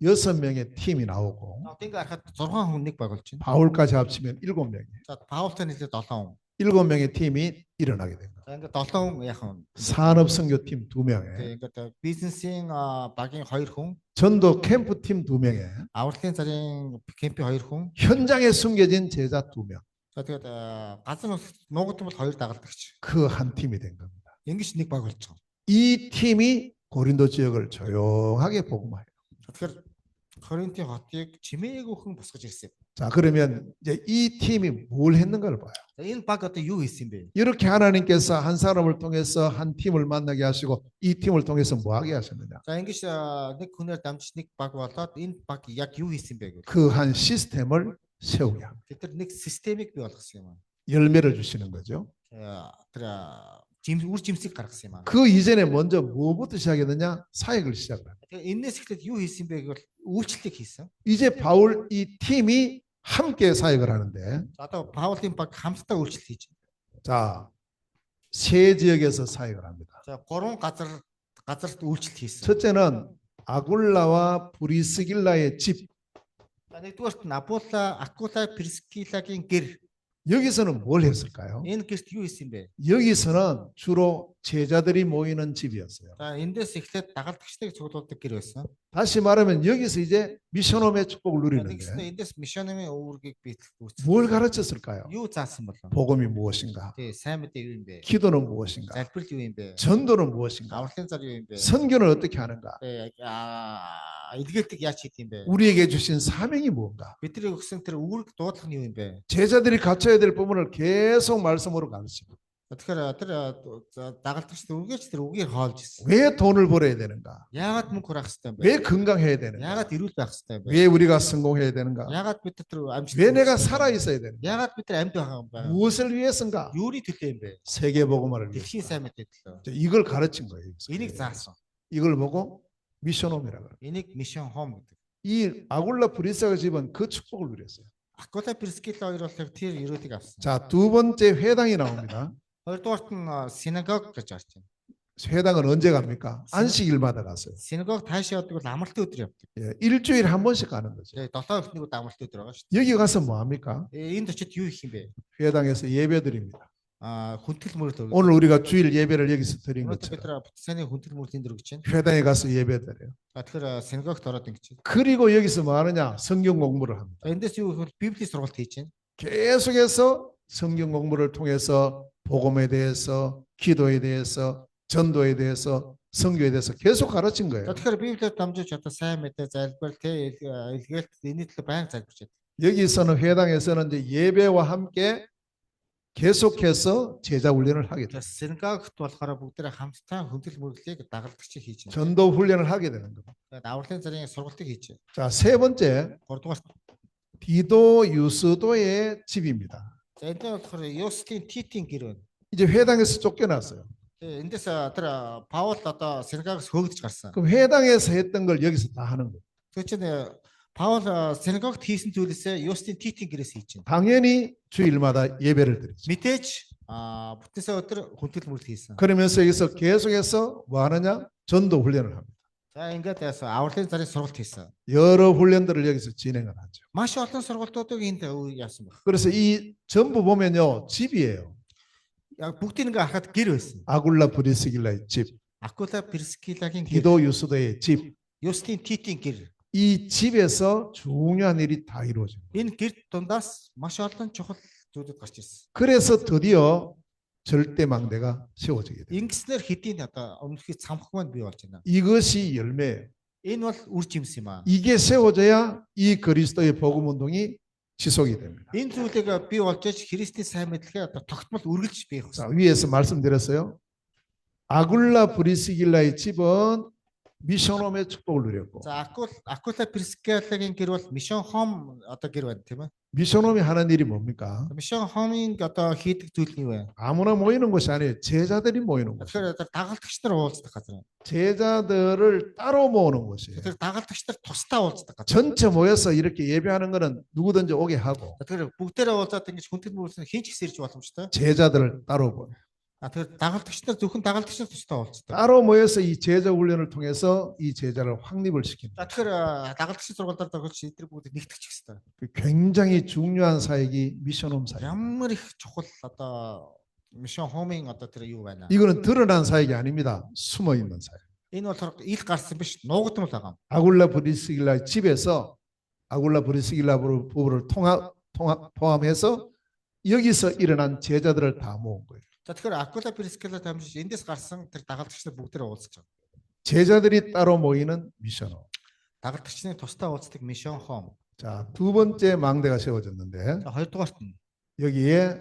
여섯 명의 팀이 나오고 Ингээ харахад 6 хүн нэг баг болж байна. 바울까지 합치면 7명이에요. За Паултай нийлээд 7 хүн. 7명의 팀이 일어나게 된 거예요. За ингээ 7 хүн яхан. 산업선교팀 2명에 Тэгээ ингээ бизнесийн багийн 2 хүн, 전도 캠프팀 2명에 авралын царын кемпийн 2 хүн. 현장에 숨겨진 제자 2명. За тэгээд газар нуугдмал 2 дагалдагч. 그 한 팀이 된 겁니다. Ингэж нэг баг болж байгаа. 이 팀이 고린도 지역을 조용하게 복음해요. Тэгэхээр Коринтын хотыг чимээгүйхэн босгож ирсэн. 자, 그러면 이제 이 팀이 뭘 했는가를 봐요. За энэ баг одоо юу хийсэн бэ? 이렇게 하나님께서 한 사람을 통해서 한 팀을 만나게 하시고 이 팀을 통해서 뭐 하게 하셨느냐? За ингэж нэг хүнээр дамжиж нэг баг болоод энэ баг яг юу хийсэн бэ гэвэл 그 한 시스템을 세우게 합니다. тэр нэг системийг бий болгосон юм аа. 열매를 주시는 거죠. Тэр үр жимсийг гаргасан юм аа. 그 이전에 먼저 뭐부터 시작했느냐? 사역을 시작합니다. Тэгэхээр энэс эхлээд юу хийсэн бэ гэвэл үйлчлэлийг хийсэн. 이제 바울 이 팀이 함께 사역을 하는데, За одоо Паулын баг хамтдаа үйлчлэл хийж байна. 자, 세 지역에서 사역을 합니다. За 3 газарт үйлчлэл хийсэн. 첫째는 아굴라와 브리스길라의 집. За нэгдүгээрт нь Акула Прискилагийн гэр. 여기서는 뭘 했을까요? Энэ гэрт юу хийсэн бэ? 여기서는 주로 제자들이 모이는 집이었어요. За эндээс эхлээд дагалдагчдыг цуглуулдаг гэр байсан. 다시 말하면 여기서 이제 미션홈의 축복을 누리는 Тэгснэ 거예요. эндээс мишонын өвөргийг биелүүлсэн. 뭘 가르쳤을까요? Юу заасан болов? 복음이 무엇인가? Тий, сайн мэдээ юу юм бэ? 기도는 무엇인가? Залбирал юу юм бэ? 전도는 무엇인가? Авралын зар юу юм бэ? 선교는 어떻게 하는가? Эдгэлтэг яаж хийх юм бэ? 우리에게 주신 사명이 무엇인가? Бидний өгсөн тэр үүрэг дуудлага нь юу юм бэ? 제자들이 갖춰야 될 부분을 계속 말씀으로 가르치고, Тэгэхээр тэр дагалдагчд үргэлж тэр үгээр хоолж ирсэн. 왜 돈을 벌어야 되는가? Яагаад мөнгө хүрэх хэрэгтэй юм бэ? 왜 건강해야 되는가? Яагаад эрүүл байх хэрэгтэй юм бэ? 왜 우리가 성공해야 되는가? Яагаад бид тэр амжилт? 왜 내가 살아 있어야 되는가? Яагаад бид тэр амьд байгаа юм бэ? 무엇을 위해서인가? Юуны төлөө юм бэ? 세계 복음화를 위해서. Дэлхийн сайн мэдээ төлөө. 이걸 가르친 거예요. Энийг заасан. 이걸 보고 미션홈이라고 해요. Энийг мишон хом гэдэг. 이 아굴라 브리스가 집은 그 축복을 누렸어요. Акула Прискила хоёр болохоор тэр ерөөдийг авсан. 자, 두 번째 회당이 나옵니다. Хоёрдугаарт нь синагог гэж гарч байна. 회당은 언제 갑니까? 안식일마다 갔어요. Синагог таашаа явдаг бол амралтын өдөр явдаг. 예, 일주일에 한 번씩 가는 거죠. Тэгээ 7 хоногт нэг удаа амралтын өдөр байгаа шүү 여기 가서 뭐 합니까? дээ. Энд очиод юу хийх юм бэ? 회당에서 예배드립니다. Хүндэтгэл мөрөл өгдөг. 오늘 우리가 주일 예배를 여기서 드린 Бид 것처럼 бүтсэний хүндэтгэл мөрлийн дөрөв гэж байна. 회당에 가서 예배드려요. Тэгэхээр синагогт ороод ингэж байна. 그리고 여기서 뭐 하느냐? 성경 공부를 합니다. Эндээс юу гэвэл Библийн сургалт хийж байна. 계속해서 성경 공부를 통해서 복음에 대해서, 기도에 대해서, 전도에 대해서, 선교에 대해서 계속 가르친 거예요. Тэгэхээр Библиэд дамжуулж одоо сайн мэдээ залбир тэ илгээлт энэ төлөө баян залбирч байна. 여기서는 회당에서는 이제 예배와 함께 계속해서 제자 훈련을 하게 돼요. Синагогт болохоор бүгдээ хамтдаа хүндэтгэл мөрөлийг дагалдагч хийж байна. 전도 훈련을 하게 되는 겁니다. Тэгээд авралын зарын сургалтыг хийж байна. 자, 세 번째, 3дугаарт 디도 유스도의 집입니다. за энэ болохоор Юстин Титийн гэр байна. 이제 회당에서 쫓겨났어요. Эндээс тэр Паул одоо синагогоос хөөгдөж гарсан. 그럼 회당에서 했던 걸 여기서 다 하는 거예요. Тэр чинь Паул синагогт хийсэн зүйлээсээ Юстин Титийн гэрээс хийж байна. 당연히 주일마다 예배를 드리죠. Мэдээж бүтээсээ өдөр хүндэтгэл мөрөл хийсэн. 그러면서 여기서 계속해서 뭐 하느냐? 전도 훈련을 합니다. За ингээд авралын зарын сургалт хийсэн. 여러 훈련들을 여기서 진행을 하죠. Маш олон сургалтуудыг энд яасан баг. 그래서 이 전부 보면요, 집이에요. Яг бүгдийг ингээ харахад гэр байсан. 아굴라 브리스길라의 집, Акула Прискилагийн гэр, 디도 유스도의 집. Юстин Титийн гэр. 이 집에서 중요한 일이 다 이루어집니다. Энэ гэр дундаас маш олон чухал зүйлүүд гарч ирсэн. 그래서 드디어 절대 망대가 세워지게 돼요. Ингэснээр хэдийн одоо өмнөхий цамхаг маань бий болж байна. 이것이 열매예요. Энэ бол үр жимс юм аа. 이게 세워져야 이 그리스도의 복음 운동이 지속이 됩니다. Энэ зүйлийг бий болж аж Христийн сайн мэдлэгээ одоо тогтмол үргэлж бий 자, болсон. 위에서 말씀드렸어요. 아굴라 브리스길라의 집은 미션홈의 축복을 누렸고, За Акула Прискилагийн гэр бол мишон хом одоо гэр байна тийм ээ. 미션홈이 하는 일이 뭡니까? Мишон хомын одоо хийдэг зүйл нь юу вэ? 아무나 모이는 것이 아니에요. 제자들이 모이는 것이에요. Тэгэхээр дагалдагч нар уулздаг газар. 제자들을 따로 모으는 것이에요. Тэгэхээр дагалдагч нар тусдаа уулздаг газар. 전체 모여서 이렇게 예배하는 것은 누구든지 오게 하고, Тэгэхээр бүгдээрээ уулзаад ингэж хүндэтгэл мөрөлсөн хинч их сэрж боломжтой. 제자들을 따로 모여. Тэгэхээр дагалдагч нар зөвхөн дагалдагч нар тусдаа уулздаг. 따로 모여서 이 제자 훈련을 통해서 이 제자를 확립을 시킵니다. За тэгэхээр дагалдагч сургалтаар төгөж эдгээр бүгд нэгтгэж хэвээр. 굉장히 중요한 사역이 미션홈 사역. Ямар их чухал одоо мишон хомын одоо тэр юу байна. 이거는 드러난 사역이 아닙니다. 숨어 있는 사역. Энэ болохоор ил гарсан биш нуугдмал байгаа. 아굴라 브리스길라 집에서 아굴라 브리스길라 부부를 포함해서 여기서 일어난 제자들을 다 모은 거예요. За тэгэхээр Акула Прискила дамжиж эндээс гарсан тэр дагалдагч нар бүгдээрээ уулзж байгаа. 제자들이 따로 모이는 미션홈. Дагалдагчны тусдаа уулздаг мишон хом. 자, 두 번째 망대가 세워졌는데 За хоёрдугаарт нь. 여기에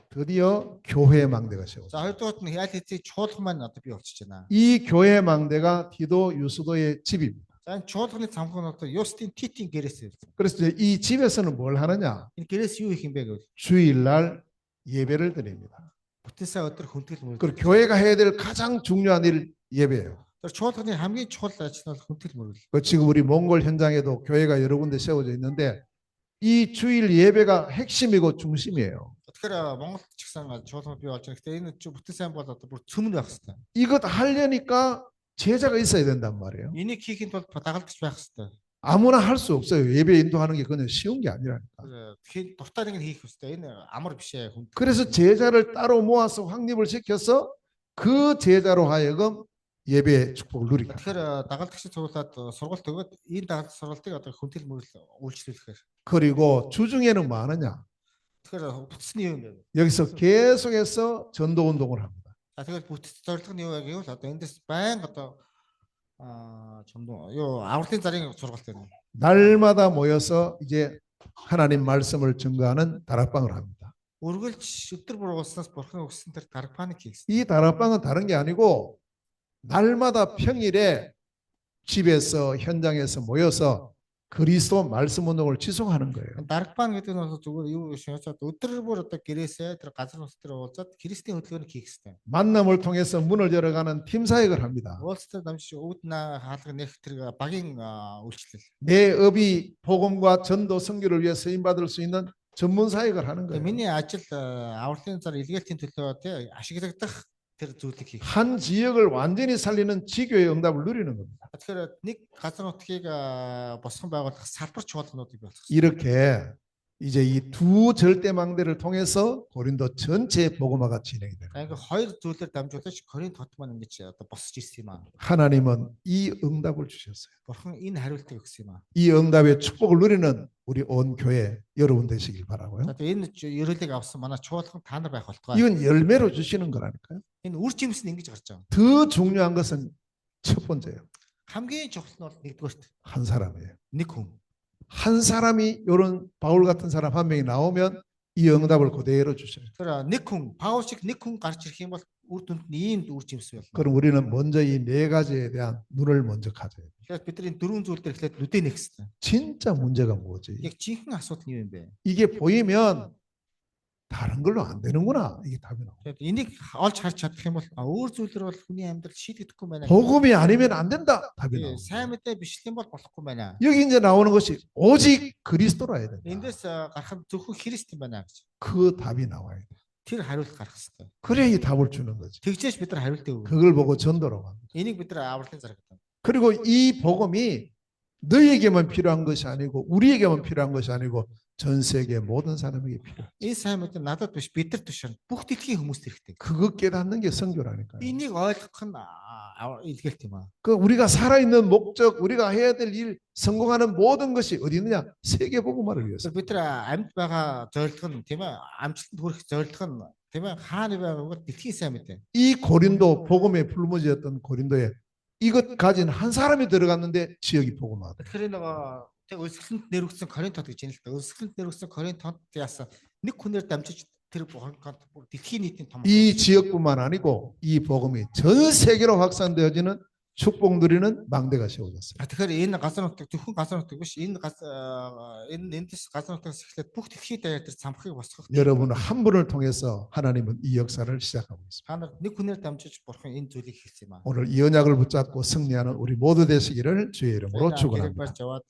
드디어 교회 망대가 세워졌어요. За хоёрдугаарт нь ял хэзээ чуулган маань одоо бий болчихж байна. 이 교회 망대가 디도 유스도의 집입니다. За энэ чуулганы цамхаг нь одоо Юстин Титийн гэрээс ирсэн. 그래서 이제 이 집에서는 뭘 하느냐? Энэ гэрээс юу хийх юм бэ гэвэл 주일날 예배를 드립니다. бүтэн сайн өдөр хүндэтгэл мөрөглөө. 그 교회가 해야 될 가장 중요한 일 예배예요. Тэр чуулганы хамгийн чухал ажил нь хүндэтгэл мөрөглөө. 그 지금 우리 몽골 현장에도 교회가 여러 군데 세워져 있는데 이 주일 예배가 핵심이고 중심이에요. Тэгэхээр Монголд ч гэсэн чуулган бий болж байгаа. Гэхдээ энэ бүтэн сайн бол одоо бүр цөмөр байх хэрэгтэй. 이것 하려니까 제자가 있어야 된단 말이에요. Энийг хийхэд бол дагалдагч байх хэрэгтэй. 아무나 할 수 없어요. 예배 인도하는 게 그냥 쉬운 게 아니라니까. Тэгэхээр дуртай нэг нь хийх хэрэгтэй. Энэ амар биш ээ. 그래서 제자를 따로 모아서 확립을 시켜서 그 제자로 하여금 예배의 축복을 누리게. Тэгэхээр дагалдагч цуглаад сургалт өгөөд энэ дагалдагч сургалтыг одоо хүндэтгэл мөрөглөө үйлчлүүлэхээр. 그리고 주중에는 뭐 하느냐? Тэгэхээр бүтсэн юм бэ? 여기서 계속해서 전도 운동을 합니다. За тэгэхээр бүтэц зорилго нь юу вэ гэвэл одоо эндээс байнга одоо юу авралын зарын сургалт байна. 날마다 모여서 이제 하나님 말씀을 증거하는 다락방을 합니다. Үргэлж өдөр бүр уулснаас бурхан өгсөн тэр дарагпаник хийх. 이 다락방은 다른 게 아니고 날마다 평일에 집에서 현장에서 모여서 그리스도 말씀 운동을 지속하는 거예요. Дарагпан гэдэг нь бол зүгээр юу биш яцаад өдөр бүр одоо гэрээсээ тэр газар нутг дээр уулзаад Христийн хөдөлгөөнийг хийх хэрэгтэй. 만남을 통해서 문을 열어가는 팀 사역을 합니다. Уулзтаа дамжиж өвднө хаалга нэх тэр багийн үйлчлэл. 내 업이 복음과 전도 선교를 위해 쓰임 받을 수 있는 전문 사역을 하는 거예요. Миний ажил авралын зар илгээлтийн төлөө тий ашиглагдах тэр зүйлийг хийх. 한 지역을 완전히 살리는 지교의 응답을 누리는 겁니다. Тэгэхээр нэг газар нутгийг босгон байгуулах салбар чуулгануудыг болох. 이렇게 이제 이 두 절대망대를 통해서 고린도 전체 복음화가 진행이 돼요. 그러니까 хоёр зүйлээр дамжуулж Коринт хот маань ингэж одоо босч ирсэн юм аа. 하나님은 이 응답을 주셨어요. Бурхан энэ хариултыг өгсөн юм аа. 이 응답의 축복을 누리는 우리 온 교회 여러분 되시길 바라고요. За энэ ерөөлийг авсан манай чуулган та нар байх болтугай. 이건 열매로 주시는 거라니까요. Энэ үр жимс нь ингэж гарч байгаа. 더 중요한 것은 첫 번째예요. хамгийн чухал нь бол нэгдүгээрт 한 사람이에요. нэг хүн. 한 사람이 이런 바울 같은 사람 한 명이 나오면 이 응답을 그대로 주셔요. Тэгэхээр нэг хүн, Паул шиг нэг хүн гарч ирэх юм бол үр дүнд нь ийм үр жимс болно. 그럼 우리는 먼저 이 네 가지에 대한 눈을 먼저 가져야 돼요. Тэгэхээр бидний дөрвөн зүйл дээр эхлээд нүдэ нэх хэрэгтэй. 진짜 문제가 뭐지? Яг жинхэнэ асуудал нь юу юм бэ? 이게 보이면 다른 걸로 안 되는구나. 이게 답이 나와요. Тэгэхээр энийг олж харж чадах юм бол өөр зүйлэр бол хүний амьдрал шийдэгдэхгүй байна. 복음이 아니면 안 된다. 답이 나와요. Сайн мэдээ бишлэх юм бол болохгүй байна. 여기 이제 나오는 것이 오직 그리스도라 해야 된다. Эндээс гарах нь зөвхөн Христ юм байна гэж. 그 답이 나와야 돼. Тэр хариулт гарах хэрэгтэй. 그래야 이 답을 주는 거지. Тэгжээч бид нар хариултыг өгнө. 그걸 보고 전도로 갑니다. Энийг бид нар авралын зар гэдэг. 그리고 이 복음이 너에게만 필요한 것이 아니고 우리에게만 필요한 것이 아니고 전 세계 모든 사람에게 필요해. Энэ сайн мэдээ надад биш бидэд биш бүх дэлхийн хүмүүст хэрэгтэй. 그거 깨닫는 게 선교라니까요. Энийг ойлгох нь илгээлт юм аа. 그 우리가 살아있는 목적, 우리가 해야 될 일, 성공하는 모든 것이 어디 있느냐? 세계 복음화를 위해서. Бид нар амьд байгаа зорилго нь тийм ээ амжилтанд хүрэх зорилго нь тийм ээ хаана байгаагаа дэлхийн сайн мэдээ. 이 고린도 복음에 불모지였던 고린도에 이것 가진 한 사람이 들어갔는데 지역이 복음화돼. Тэгэхээр нөгөө тэг өсгөлөнд нэрвгсэн Коринт хот гэж юм л да. Өсгөлөнд нэрвгсэн Коринт хот яасан нэг хүнээр дамжиж тэр Коринт бүр дэлхийн нийтийн том. 이 지역뿐만 아니고 이 복음이 전 세계로 확산되어지는 축복 누리는 망대가 세워졌어요. Тэгэхээр энэ газар нутаг зөвхөн газар нутаг биш энэ эндээс газар нутагаас эхлээд бүх дэлхийд даяар тэр самхыг босгох. 여러분 한 분을 통해서 하나님은 이 역사를 시작하고 있습니다. Та нар нэг хүнээр дамжиж бурхан энэ зүйлийг хийсэн юм аа. 오늘 이 언약을 붙잡고 승리하는 우리 모두 되시기를 주의 이름으로 축원합니다. барьж яваад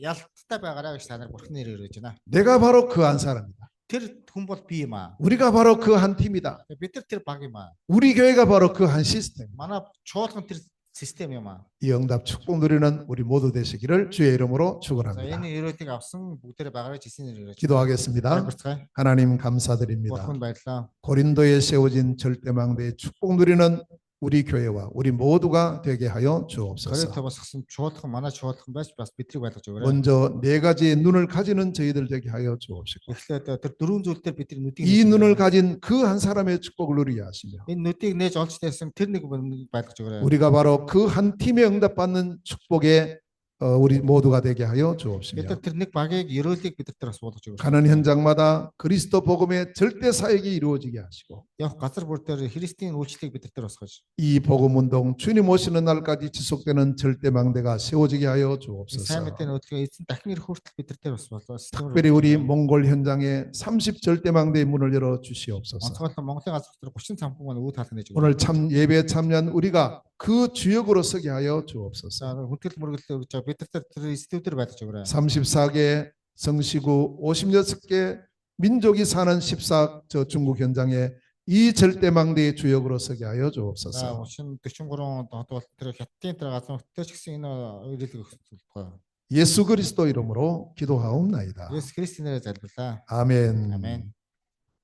ялттай байгаарай гэж та нар бурханы нэрээр хэлж байна. 내가 바로 그 한 사람이다. Тэр хүн бол би юм аа. 우리가 바로 그 한 팀이다. Бид нар тэр баг юм аа. 우리 교회가 바로 그 한 시스템. Манай чуулган тэр систем юм аа. 이 응답 축복 누리는 우리 모두 되시기를 주의 이름으로 За 축원합니다. энэ ерөөдийг авсан бүгдээрээ байгаарай жисэн нэрээр хэлж. 기도하겠습니다. 하나님 감사드립니다. бурхан баярлалаа. 고린도에 세워진 절대망대의 축복 누리는 우리 교회와 우리 모두가 되게 하여 주옵소서. Коринт босгосон чуулган манай чуулган байж бас бидрийг байлгаж өгөөрэй. 먼저 네 가지의 눈을 가지는 저희들 되게 하여 주옵시고 Эхлээд тэр дөрвөн зүйл дээр бидний нүдийг 이 눈을 가진 그 한 사람의 축복을 누리게 하시며 энэ нүдийг нээж олж тайсан тэр нэг байлгаж өгөөрэй. 우리가 바로 그 한 팀에 응답받는 축복의 우리 모두가 되게 하여 бид 주옵시며 нар тэр нэг багийг ерөөлийг бид нар бас болгож өгөөч. 가는 현장마다 그리스도 복음의 절대 사역이 이루어지게 하시고 Явах газар бүр дээр Христийн үйлчлэлийг бид нар бас гож. 이 복음 운동 주님 오시는 날까지 지속되는 절대 망대가 세워지게 하여 Сайн 주옵소서. мэдээний хөтөлбөр эзэн дахин ирэх хүртэл бид нар бас болоо. 특별히 우리 몽골 현장에 30 절대 망대의 문을 열어 주시옵소서. онцгойлон Монголын газар дээр 30 цамхаг маань үүд хаалганы гэж. 오늘 참 예배 참여한 우리가 그 주역으로 서게 하여 주옵소서. За хүндэтгэл мөргөл гэж бид нар тэр эсдвүүдээр байлж өгөөрэй. 34개 성시구 56개 민족이 사는 14저 중국 현장에 이 절대망대의 주역으로 서게 하여 За 주옵소서. 43 дот бол тэр хятадын тэр газар нутгаар ч гэсэн энэ ирэлэг өгсөн. 예수 그리스도 이름으로 기도하옵나이다. Есүс Христийн нэрээр залбирлаа. 아멘. 아멘.